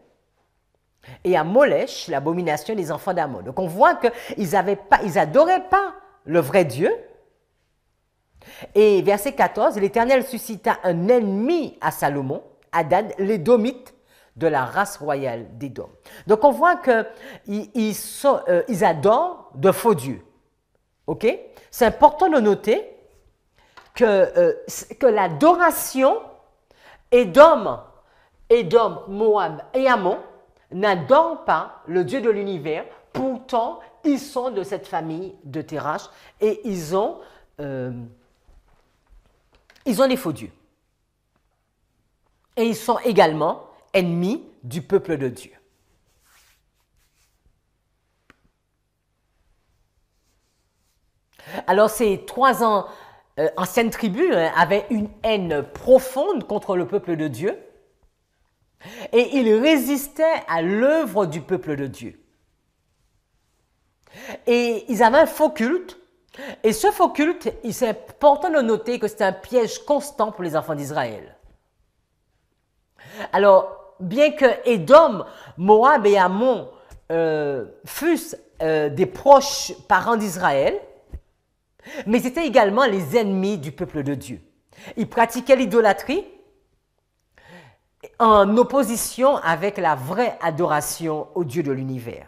et à Molech, l'abomination des enfants d'Ammon. Donc on voit qu'ils n'adoraient pas le vrai Dieu. Et verset 14, l'Éternel suscita un ennemi à Salomon, Hadad, l'Édomite, de la race royale d'Édom. Donc on voit qu'ils adorent de faux dieux. Ok? C'est important de noter que l'adoration Édom, Moab et Ammon n'adorent pas le Dieu de l'univers, pourtant ils sont de cette famille de Térach et ils ont des faux dieux. Et ils sont également ennemis du peuple de Dieu. Alors ces trois anciennes tribus avaient une haine profonde contre le peuple de Dieu et ils résistaient à l'œuvre du peuple de Dieu. Et ils avaient un faux culte, et ce faux culte, c'est important de noter que c'est un piège constant pour les enfants d'Israël. Alors, bien que Édom, Moab et Ammon fussent des proches parents d'Israël, mais ils étaient également les ennemis du peuple de Dieu. Ils pratiquaient l'idolâtrie en opposition avec la vraie adoration au Dieu de l'univers.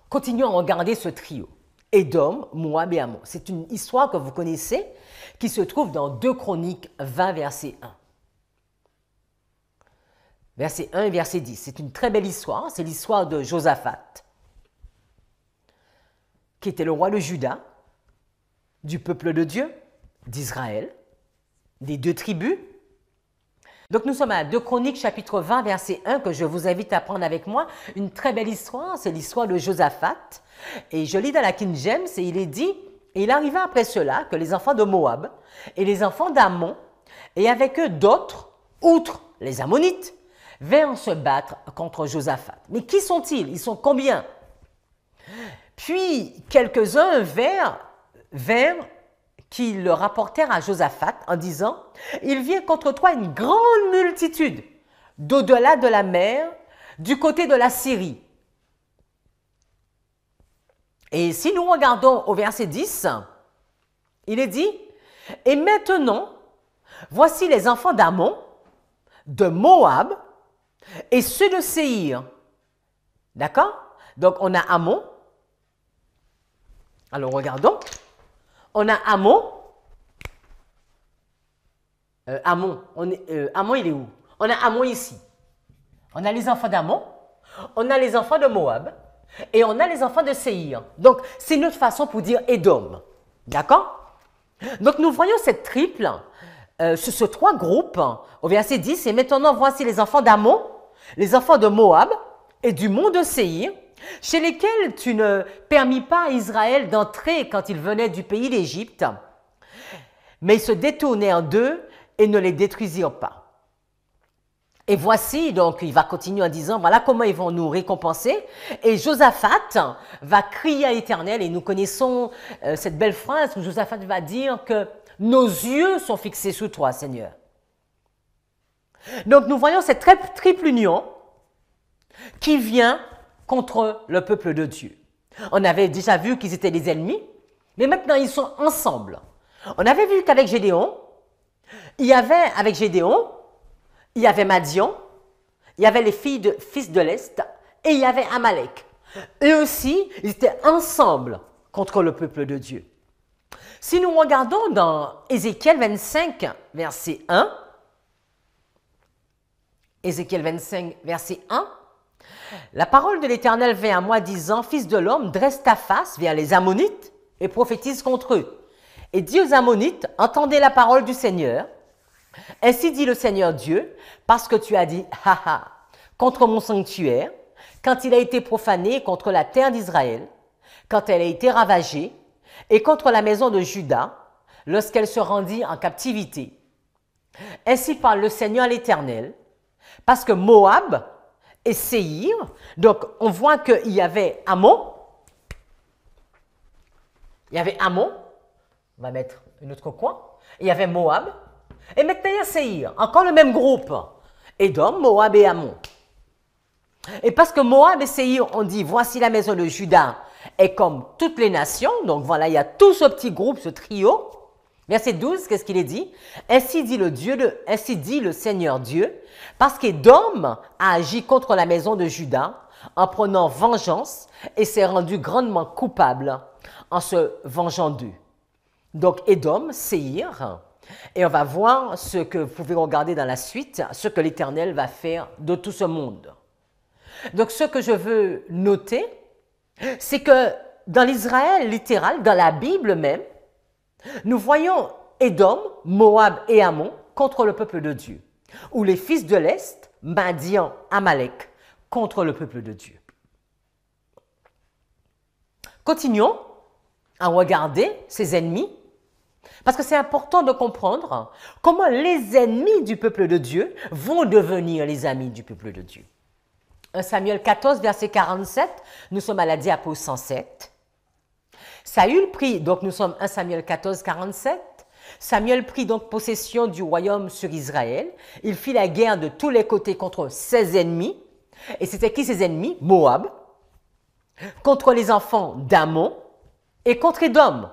Continuons à regarder ce trio, Édom, Moab et Ammon. C'est une histoire que vous connaissez qui se trouve dans 2 Chroniques 20, verset 1. Verset 1 et verset 10. C'est une très belle histoire, c'est l'histoire de Josaphat, qui était le roi de Juda, du peuple de Dieu, d'Israël, des 2 tribus. Donc nous sommes à 2 Chroniques chapitre 20 verset 1 que je vous invite à prendre avec moi. Une très belle histoire, c'est l'histoire de Josaphat. Et je lis dans la King James et il est dit, et il arriva après cela que les enfants de Moab et les enfants d'Ammon et avec eux d'autres, outre les Ammonites, vinrent se battre contre Josaphat. Mais qui sont-ils? Ils sont combien? Puis quelques-uns vinrent qui le rapportèrent à Josaphat en disant « Il vient contre toi une grande multitude d'au-delà de la mer, du côté de la Syrie. » Et si nous regardons au verset 10, il est dit « Et maintenant, voici les enfants d'Ammon, de Moab et ceux de Séhir. » D'accord? Donc on a Ammon. Alors regardons. On a Ammon. Ammon, il est où? On a Ammon ici. On a les enfants d'Ammon, on a les enfants de Moab et on a les enfants de Séhir. Donc, c'est une autre façon pour dire Édom. D'accord? Donc, nous voyons cette triple, ce 3 groupes au verset 10. Et maintenant, voici les enfants d'Ammon, les enfants de Moab et du mont de Séhir, chez lesquels tu ne permis pas à Israël d'entrer quand ils venaient du pays d'Égypte, mais ils se détournèrent d'eux et ne les détruisirent pas. Et voici, donc, il va continuer en disant, voilà comment ils vont nous récompenser. Et Josaphat va crier à l'Éternel, et nous connaissons cette belle phrase où Josaphat va dire que nos yeux sont fixés sur toi, Seigneur. Donc, nous voyons cette triple union qui vient contre le peuple de Dieu. On avait déjà vu qu'ils étaient des ennemis, mais maintenant ils sont ensemble. On avait vu qu'avec Gédéon, il y avait Madian, il y avait les fils de l'Est, et il y avait Amalek. Eux aussi, ils étaient ensemble contre le peuple de Dieu. Si nous regardons dans Ézéchiel 25, verset 1, Ézéchiel 25, verset 1, la parole de l'Éternel vint à moi disant, fils de l'homme, dresse ta face vers les Ammonites et prophétise contre eux. Et dis aux Ammonites, entendez la parole du Seigneur. Ainsi dit le Seigneur Dieu, parce que tu as dit, contre mon sanctuaire, quand il a été profané, contre la terre d'Israël, quand elle a été ravagée, et contre la maison de Juda, lorsqu'elle se rendit en captivité. Ainsi parle le Seigneur l'Éternel, parce que Moab et Séhir, donc on voit qu'il y avait Ammon, on va mettre un autre coin, il y avait Moab, et maintenant il y a Séhir, encore le même groupe, Édom, Moab et Ammon. Et parce que Moab et Séhir ont dit, voici la maison de Juda est comme toutes les nations, donc voilà, il y a tout ce petit groupe, ce trio. Verset 12, qu'est-ce qu'il est dit? Ainsi dit le Seigneur Dieu, parce qu'Édom a agi contre la maison de Juda en prenant vengeance et s'est rendu grandement coupable en se vengeant d'eux. Donc Édom, Séhir, et on va voir ce que vous pouvez regarder dans la suite, ce que l'Éternel va faire de tout ce monde. Donc ce que je veux noter, c'est que dans l'Israël littéral, dans la Bible même, nous voyons Édom, Moab et Ammon contre le peuple de Dieu, ou les fils de l'Est, Madian, Amalek, contre le peuple de Dieu. Continuons à regarder ces ennemis, parce que c'est important de comprendre comment les ennemis du peuple de Dieu vont devenir les amis du peuple de Dieu. 1 Samuel 14, verset 47, nous sommes à la diapo 107. Saül prit, donc nous sommes 1 Samuel 14, 47. Samuel prit donc possession du royaume sur Israël. Il fit la guerre de tous les côtés contre ses ennemis. Et c'était qui ses ennemis? Moab, contre les enfants d'Ammon et contre Édom.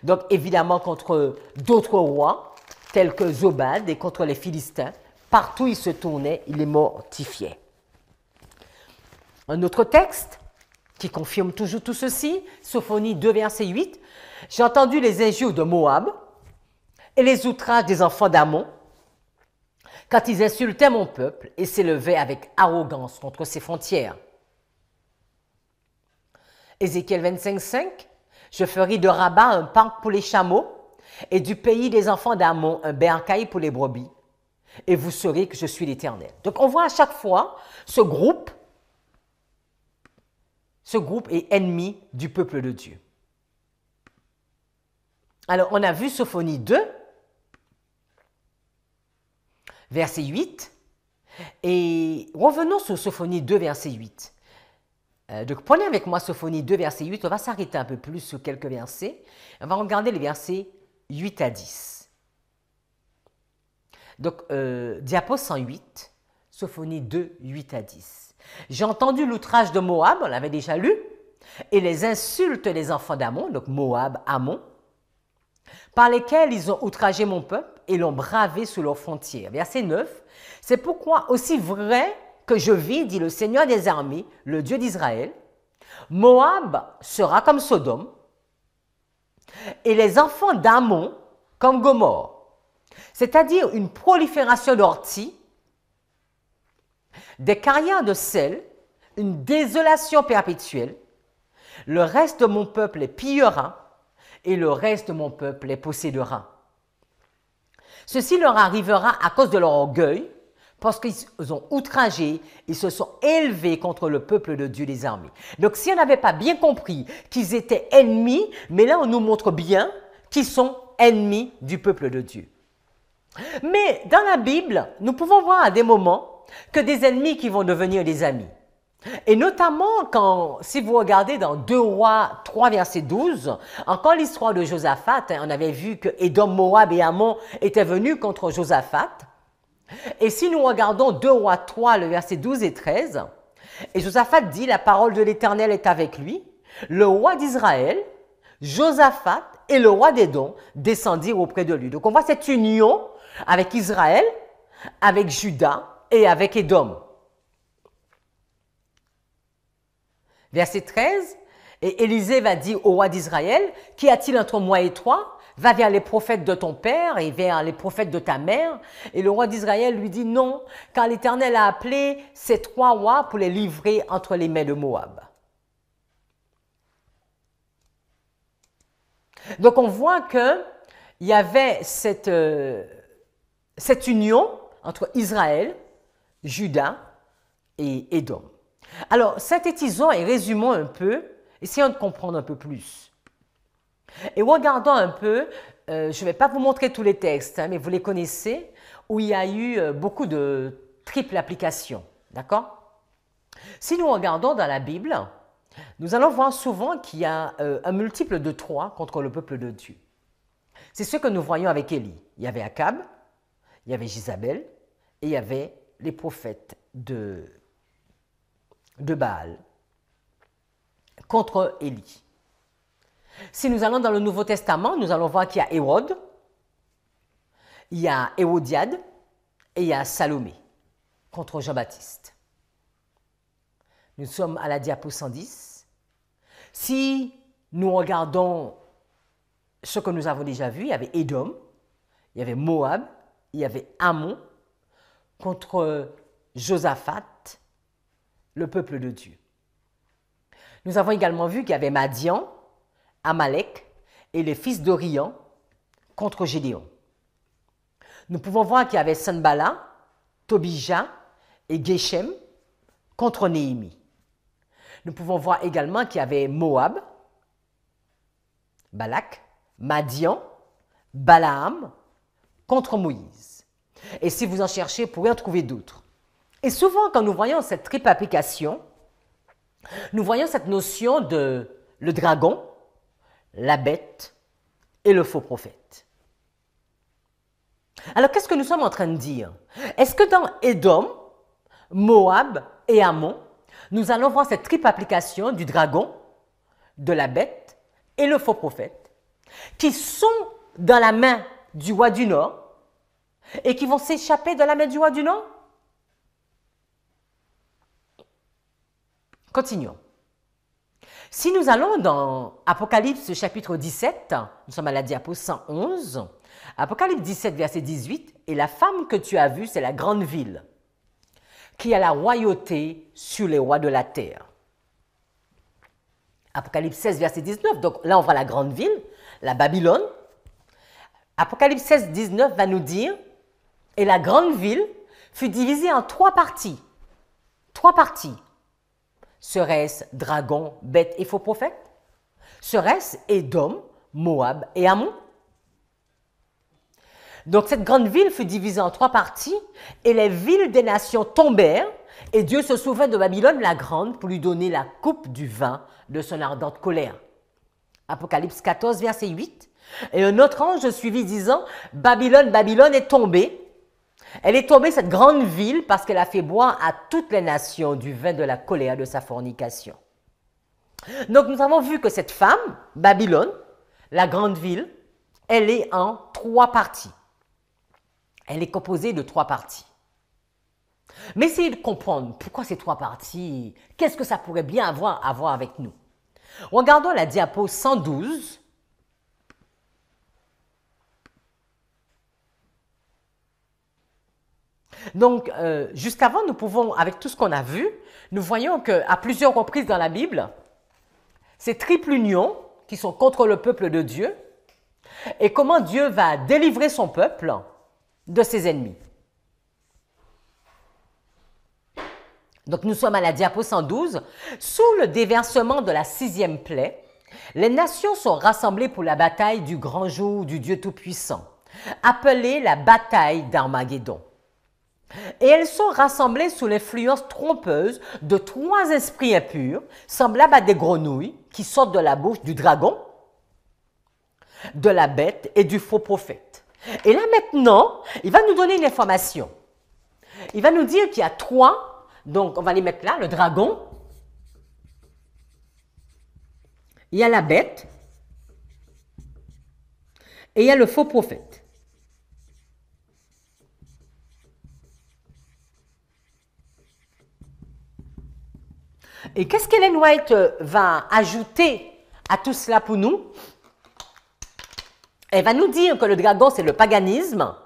Donc évidemment contre d'autres rois tels que Zobad et contre les Philistins. Partout il se tournait, il les mortifiait. Un autre texte qui confirme toujours tout ceci, Sophonie 2, verset 8. « J'ai entendu les injures de Moab et les outrages des enfants d'Ammon quand ils insultaient mon peuple et s'élevaient avec arrogance contre ses frontières. » Ézéchiel 25, 5. « Je ferai de Rabat un parc pour les chameaux et du pays des enfants d'Ammon un bercail pour les brebis. Et vous saurez que je suis l'Éternel. » Donc on voit à chaque fois ce groupe est ennemi du peuple de Dieu. Alors, on a vu Sophonie 2, verset 8, et revenons sur Sophonie 2, verset 8. Donc, prenez avec moi Sophonie 2, verset 8, on va s'arrêter un peu plus sur quelques versets. On va regarder les versets 8 à 10. Donc, diapo 108, Sophonie 2, 8 à 10. J'ai entendu l'outrage de Moab, on l'avait déjà lu, et les insultes des enfants d'Ammon, donc Moab, Ammon, par lesquels ils ont outragé mon peuple et l'ont bravé sous leurs frontières. Verset 9, c'est pourquoi aussi vrai que je vis, dit le Seigneur des armées, le Dieu d'Israël, Moab sera comme Sodome, et les enfants d'Ammon comme Gomorrhe, c'est-à-dire une prolifération d'orties, des carrières de sel, une désolation perpétuelle. Le reste de mon peuple les pillera et le reste de mon peuple les possédera. Ceci leur arrivera à cause de leur orgueil, parce qu'ils ont outragé, ils se sont élevés contre le peuple de Dieu des armées. Donc si on n'avait pas bien compris qu'ils étaient ennemis, mais là on nous montre bien qu'ils sont ennemis du peuple de Dieu. Mais dans la Bible, nous pouvons voir à des moments que des ennemis qui vont devenir des amis. Et notamment quand, si vous regardez dans 2 Rois 3, verset 12, encore l'histoire de Josaphat, on avait vu que Édom, Moab et Ammon étaient venus contre Josaphat. Et si nous regardons 2 Rois 3, le verset 12 et 13, et Josaphat dit, la parole de l'Éternel est avec lui, le roi d'Israël, Josaphat et le roi d'Édom descendirent auprès de lui. Donc on voit cette union avec Israël, avec Juda et avec Édom. Verset 13, et Élisée va dire au roi d'Israël, qu'y a-t-il entre moi et toi? Va vers les prophètes de ton père et vers les prophètes de ta mère. Et le roi d'Israël lui dit non, car l'Éternel a appelé ces 3 rois pour les livrer entre les mains de Moab. Donc on voit qu'il y avait cette union entre Israël, Juda et Édom. Alors, synthétisons et résumons un peu, essayons de comprendre un peu plus. Et regardons un peu, je ne vais pas vous montrer tous les textes, mais vous les connaissez, où il y a eu beaucoup de triple application. D'accord? Si nous regardons dans la Bible, nous allons voir souvent qu'il y a un multiple de 3 contre le peuple de Dieu. C'est ce que nous voyons avec Élie. Il y avait Akab, il y avait Jézabel et il y avait les prophètes de Baal contre Élie. Si nous allons dans le Nouveau Testament, nous allons voir qu'il y a Hérode, il y a Hérodiade et il y a Salomé contre Jean-Baptiste. Nous sommes à la diapo 110. Si nous regardons ce que nous avons déjà vu, il y avait Édom, il y avait Moab, il y avait Ammon contre Josaphat, le peuple de Dieu. Nous avons également vu qu'il y avait Madian, Amalek et les fils d'Orion contre Gédéon. Nous pouvons voir qu'il y avait Sanballat, Tobija et Geshem contre Néhémie. Nous pouvons voir également qu'il y avait Moab, Balak, Madian, Balaam contre Moïse. Et si vous en cherchez, vous pourrez en trouver d'autres. Et souvent, quand nous voyons cette triple application, nous voyons cette notion de le dragon, la bête et le faux prophète. Alors, qu'est-ce que nous sommes en train de dire? Est-ce que dans Édom, Moab et Ammon, nous allons voir cette triple application du dragon, de la bête et le faux prophète, qui sont dans la main du roi du Nord et qui vont s'échapper de la main du roi du Nord? Continuons. Si nous allons dans Apocalypse chapitre 17, nous sommes à la diapo 111, Apocalypse 17, verset 18, « Et la femme que tu as vue, c'est la grande ville, qui a la royauté sur les rois de la terre. » Apocalypse 16, verset 19, donc là on voit la grande ville, la Babylone. Apocalypse 16, 19 va nous dire, « Et la grande ville fut divisée en 3 parties. » 3 parties. Serait-ce dragon, bête et faux prophète? Serait-ce Édom, Moab et Ammon? Donc cette grande ville fut divisée en 3 parties et les villes des nations tombèrent et Dieu se souvint de Babylone la grande pour lui donner la coupe du vin de son ardente colère. Apocalypse 14, verset 8. Et un autre ange suivit disant, Babylone, Babylone est tombée. Elle est tombée, cette grande ville, parce qu'elle a fait boire à toutes les nations du vin de la colère de sa fornication. Donc nous avons vu que cette femme, Babylone, la grande ville, elle est en 3 parties. Elle est composée de 3 parties. Mais essayez de comprendre pourquoi ces 3 parties, qu'est-ce que ça pourrait bien avoir à voir avec nous. Regardons la diapo 112. Donc, jusqu'avant, nous pouvons, avec tout ce qu'on a vu, nous voyons qu'à plusieurs reprises dans la Bible, ces triples unions qui sont contre le peuple de Dieu et comment Dieu va délivrer son peuple de ses ennemis. Donc, nous sommes à la diapo 112. Sous le déversement de la 6e plaie, les nations sont rassemblées pour la bataille du grand jour du Dieu Tout-Puissant. appelée la bataille d'Armageddon. Et elles sont rassemblées sous l'influence trompeuse de 3 esprits impurs, semblables à des grenouilles qui sortent de la bouche du dragon, de la bête et du faux prophète. Et là maintenant, il va nous donner une information. Il va nous dire qu'il y a 3, donc on va les mettre là, le dragon, il y a la bête et il y a le faux prophète. Et qu'est-ce qu'Ellen White va ajouter à tout cela pour nous? Elle va nous dire que le dragon, c'est le paganisme,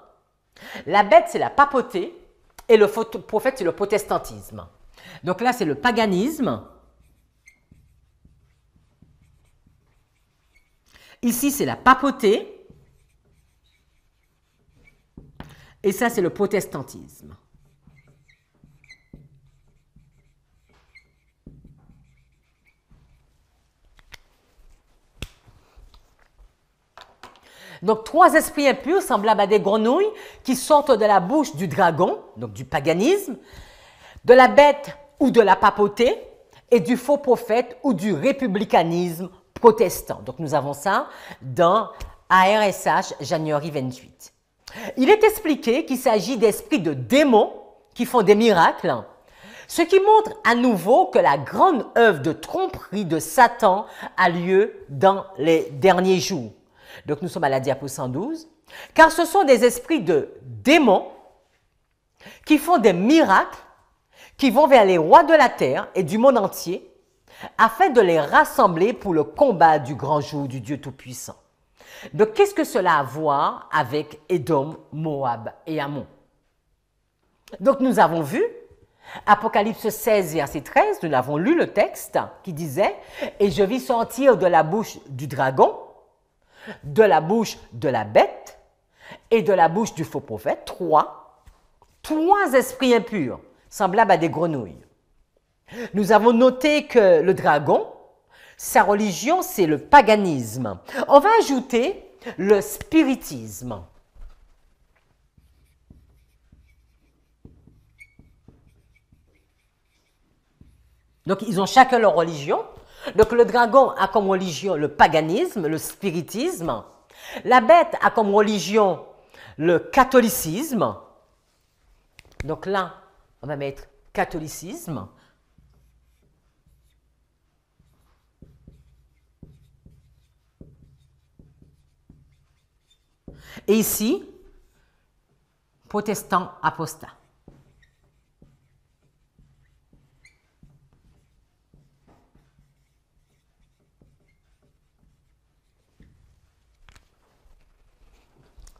la bête, c'est la papauté, et le faux prophète, c'est le protestantisme. Donc là, c'est le paganisme. Ici, c'est la papauté. Et ça, c'est le protestantisme. Donc, 3 esprits impurs semblables à des grenouilles qui sortent de la bouche du dragon, donc du paganisme, de la bête ou de la papauté, et du faux prophète ou du républicanisme protestant. Donc, nous avons ça dans ARSH, January 28. Il est expliqué qu'il s'agit d'esprits de démons qui font des miracles, ce qui montre à nouveau que la grande œuvre de tromperie de Satan a lieu dans les derniers jours. Donc, nous sommes à la diapo 112, car ce sont des esprits de démons qui font des miracles, qui vont vers les rois de la terre et du monde entier, afin de les rassembler pour le combat du grand jour du Dieu Tout-Puissant. Donc, qu'est-ce que cela a à voir avec Édom, Moab et Ammon? Donc, nous avons vu, Apocalypse 16, verset 13, nous avons lu le texte qui disait « Et je vis sortir de la bouche du dragon, de la bouche de la bête et de la bouche du faux prophète, 3 esprits impurs, semblables à des grenouilles. » Nous avons noté que le dragon, sa religion, c'est le paganisme. On va ajouter le spiritisme. Donc, ils ont chacun leur religion. Donc, le dragon a comme religion le paganisme, le spiritisme. La bête a comme religion le catholicisme. Donc là, on va mettre catholicisme. Et ici, protestant apostat.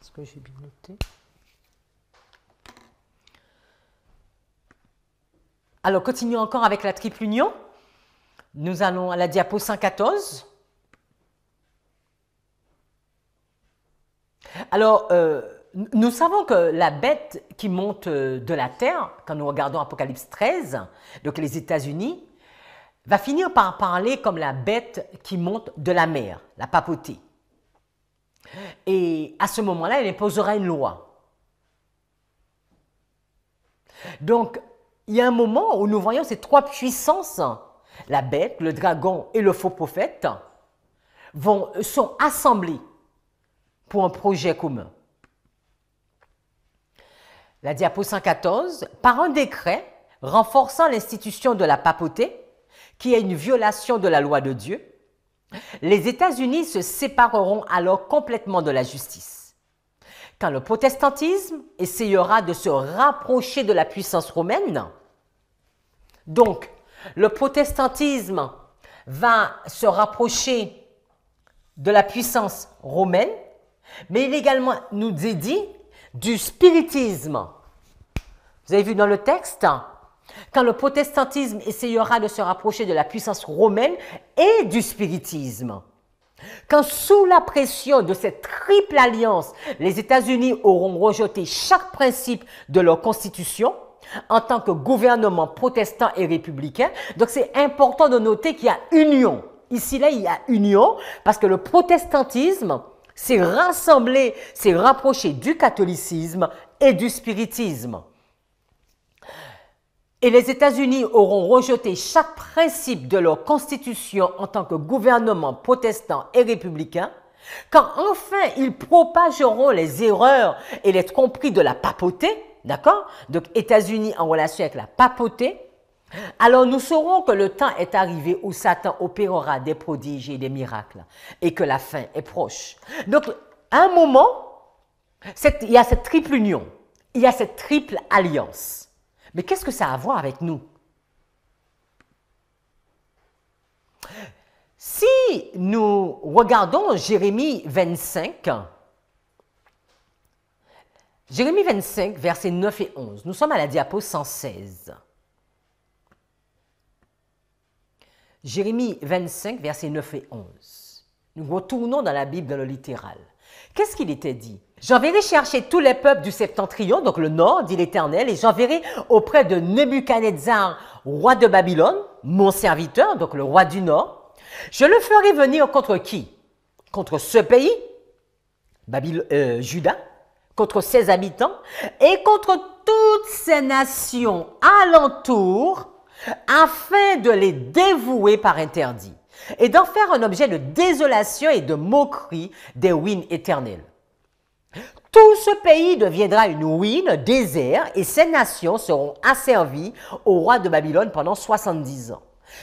Est-ce que j'ai bien noté? Alors, continuons encore avec la triple union. Nous allons à la diapo 114. Alors, nous savons que la bête qui monte de la terre, quand nous regardons Apocalypse 13, donc les États-Unis, va finir par parler comme la bête qui monte de la mer, la papauté. Et à ce moment-là, elle imposera une loi. Donc, il y a un moment où nous voyons ces 3 puissances, la bête, le dragon et le faux prophète, sont assemblées pour un projet commun. La diapo 114, par un décret renforçant l'institution de la papauté, qui est une violation de la loi de Dieu, les États-Unis se sépareront alors complètement de la justice. Quand le protestantisme essayera de se rapprocher de la puissance romaine, donc le protestantisme va se rapprocher de la puissance romaine, mais il également nous est dit du spiritisme. Vous avez vu dans le texte, quand le protestantisme essayera de se rapprocher de la puissance romaine et du spiritisme, quand sous la pression de cette triple alliance, les États-Unis auront rejeté chaque principe de leur constitution en tant que gouvernement protestant et républicain, donc c'est important de noter qu'il y a union. Ici, là, il y a union parce que le protestantisme, s'est rassemblé, s'est rapproché du catholicisme et du spiritisme. Et les États-Unis auront rejeté chaque principe de leur constitution en tant que gouvernement protestant et républicain, quand enfin ils propageront les erreurs et les tromperies de la papauté, d'accord? Donc États-Unis en relation avec la papauté, alors nous saurons que le temps est arrivé où Satan opérera des prodiges et des miracles et que la fin est proche. Donc à un moment, il y a cette triple union, il y a cette triple alliance. Mais qu'est-ce que ça a à voir avec nous? Si nous regardons Jérémie 25, versets 9 et 11, nous sommes à la diapo 116. Jérémie 25, versets 9 et 11. Nous retournons dans la Bible, dans le littéral. Qu'est-ce qu'il était dit? J'enverrai chercher tous les peuples du septentrion, donc le nord, dit l'Éternel, et j'enverrai auprès de Nebuchadnezzar, roi de Babylone, mon serviteur, donc le roi du nord. Je le ferai venir contre qui? Contre ce pays, Juda, contre ses habitants, et contre toutes ces nations alentours, afin de les dévouer par interdit, et d'en faire un objet de désolation et de moquerie des ruines éternelles. Tout ce pays deviendra une ruine, désert, et ces nations seront asservies au roi de Babylone pendant 70 ans.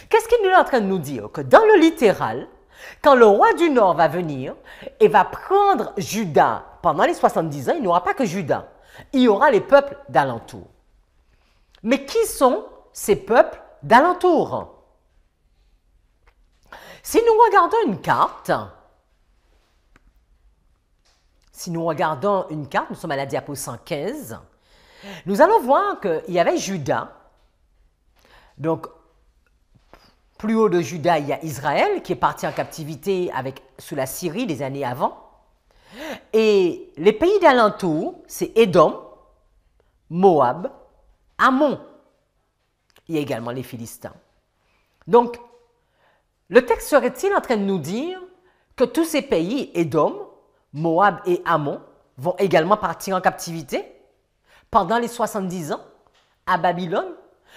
Qu'est-ce qu'il est en train de nous dire? Que dans le littéral, quand le roi du Nord va venir et va prendre Juda pendant les 70 ans, il n'y aura pas que Juda, il y aura les peuples d'alentour. Mais qui sont ces peuples d'alentour? Si nous regardons une carte, nous sommes à la diapo 115, nous allons voir qu'il y avait Juda. Donc, plus haut de Juda, il y a Israël qui est parti en captivité sous la Syrie des années avant. Et les pays d'alentour, c'est Édom, Moab, Ammon. Il y a également les Philistins. Donc, le texte serait-il en train de nous dire que tous ces pays, Édom, Moab et Ammon, vont également partir en captivité pendant les 70 ans à Babylone,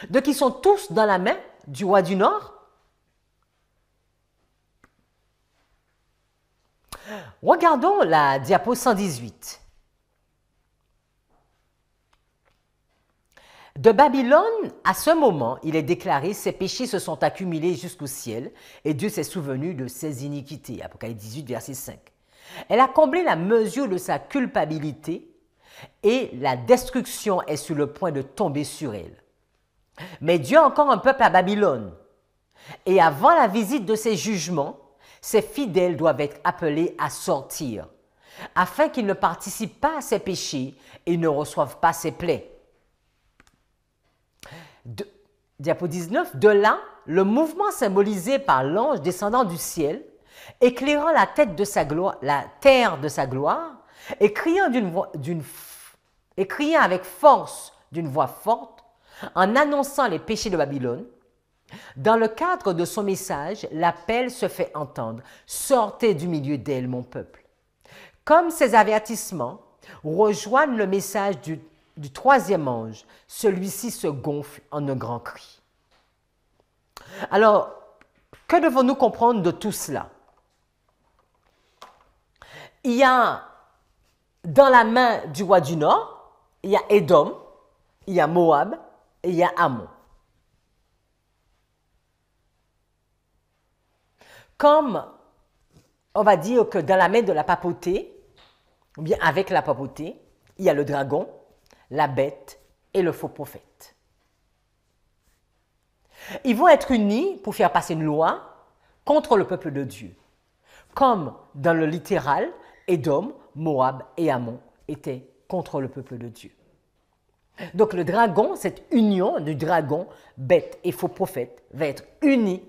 donc ils sont tous dans la main du roi du Nord? Regardons la diapo 118. De Babylone, à ce moment, il est déclaré, ses péchés se sont accumulés jusqu'au ciel, et Dieu s'est souvenu de ses iniquités. Apocalypse 18, verset 5. Elle a comblé la mesure de sa culpabilité, et la destruction est sur le point de tomber sur elle. Mais Dieu a encore un peuple à Babylone, et avant la visite de ses jugements, ses fidèles doivent être appelés à sortir, afin qu'ils ne participent pas à ses péchés et ne reçoivent pas ses plaies. Diapo 19, de là, le mouvement symbolisé par l'ange descendant du ciel, éclairant la terre de sa gloire, et criant avec force d'une voix forte, en annonçant les péchés de Babylone. Dans le cadre de son message, l'appel se fait entendre. Sortez du milieu d'elle, mon peuple. Comme ces avertissements rejoignent le message du troisième ange, celui-ci se gonfle en un grand cri. Alors, que devons-nous comprendre de tout cela? Il y a dans la main du roi du Nord, il y a Édom, il y a Moab et il y a Ammon. Comme on va dire que dans la main de la papauté, ou bien avec la papauté, il y a le dragon, la bête et le faux prophète. Ils vont être unis pour faire passer une loi contre le peuple de Dieu. Comme dans le littéral, Édom, Moab et Ammon étaient contre le peuple de Dieu. Donc le dragon, cette union du dragon, bête et faux prophète, va être unie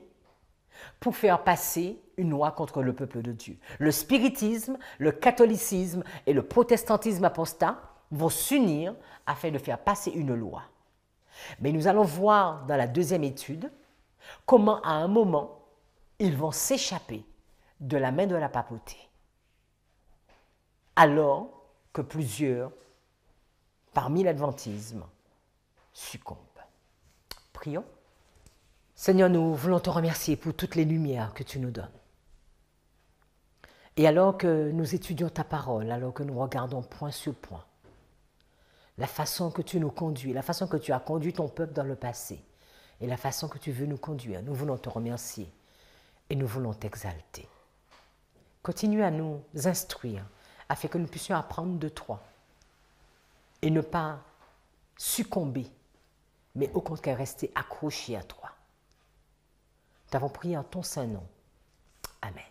pour faire passer une loi contre le peuple de Dieu. Le spiritisme, le catholicisme et le protestantisme apostat vont s'unir afin de faire passer une loi. Mais nous allons voir dans la deuxième étude comment à un moment, ils vont s'échapper de la main de la papauté. alors que plusieurs, parmi l'adventisme, succombent. Prions. Seigneur, nous voulons te remercier pour toutes les lumières que tu nous donnes. Et alors que nous étudions ta parole, alors que nous regardons point sur point, la façon que tu nous conduis, la façon que tu as conduit ton peuple dans le passé, et la façon que tu veux nous conduire, nous voulons te remercier et nous voulons t'exalter. Continue à nous instruire afin que nous puissions apprendre de toi et ne pas succomber, mais au contraire rester accrochés à toi. Nous t'avons prié en ton saint nom. Amen.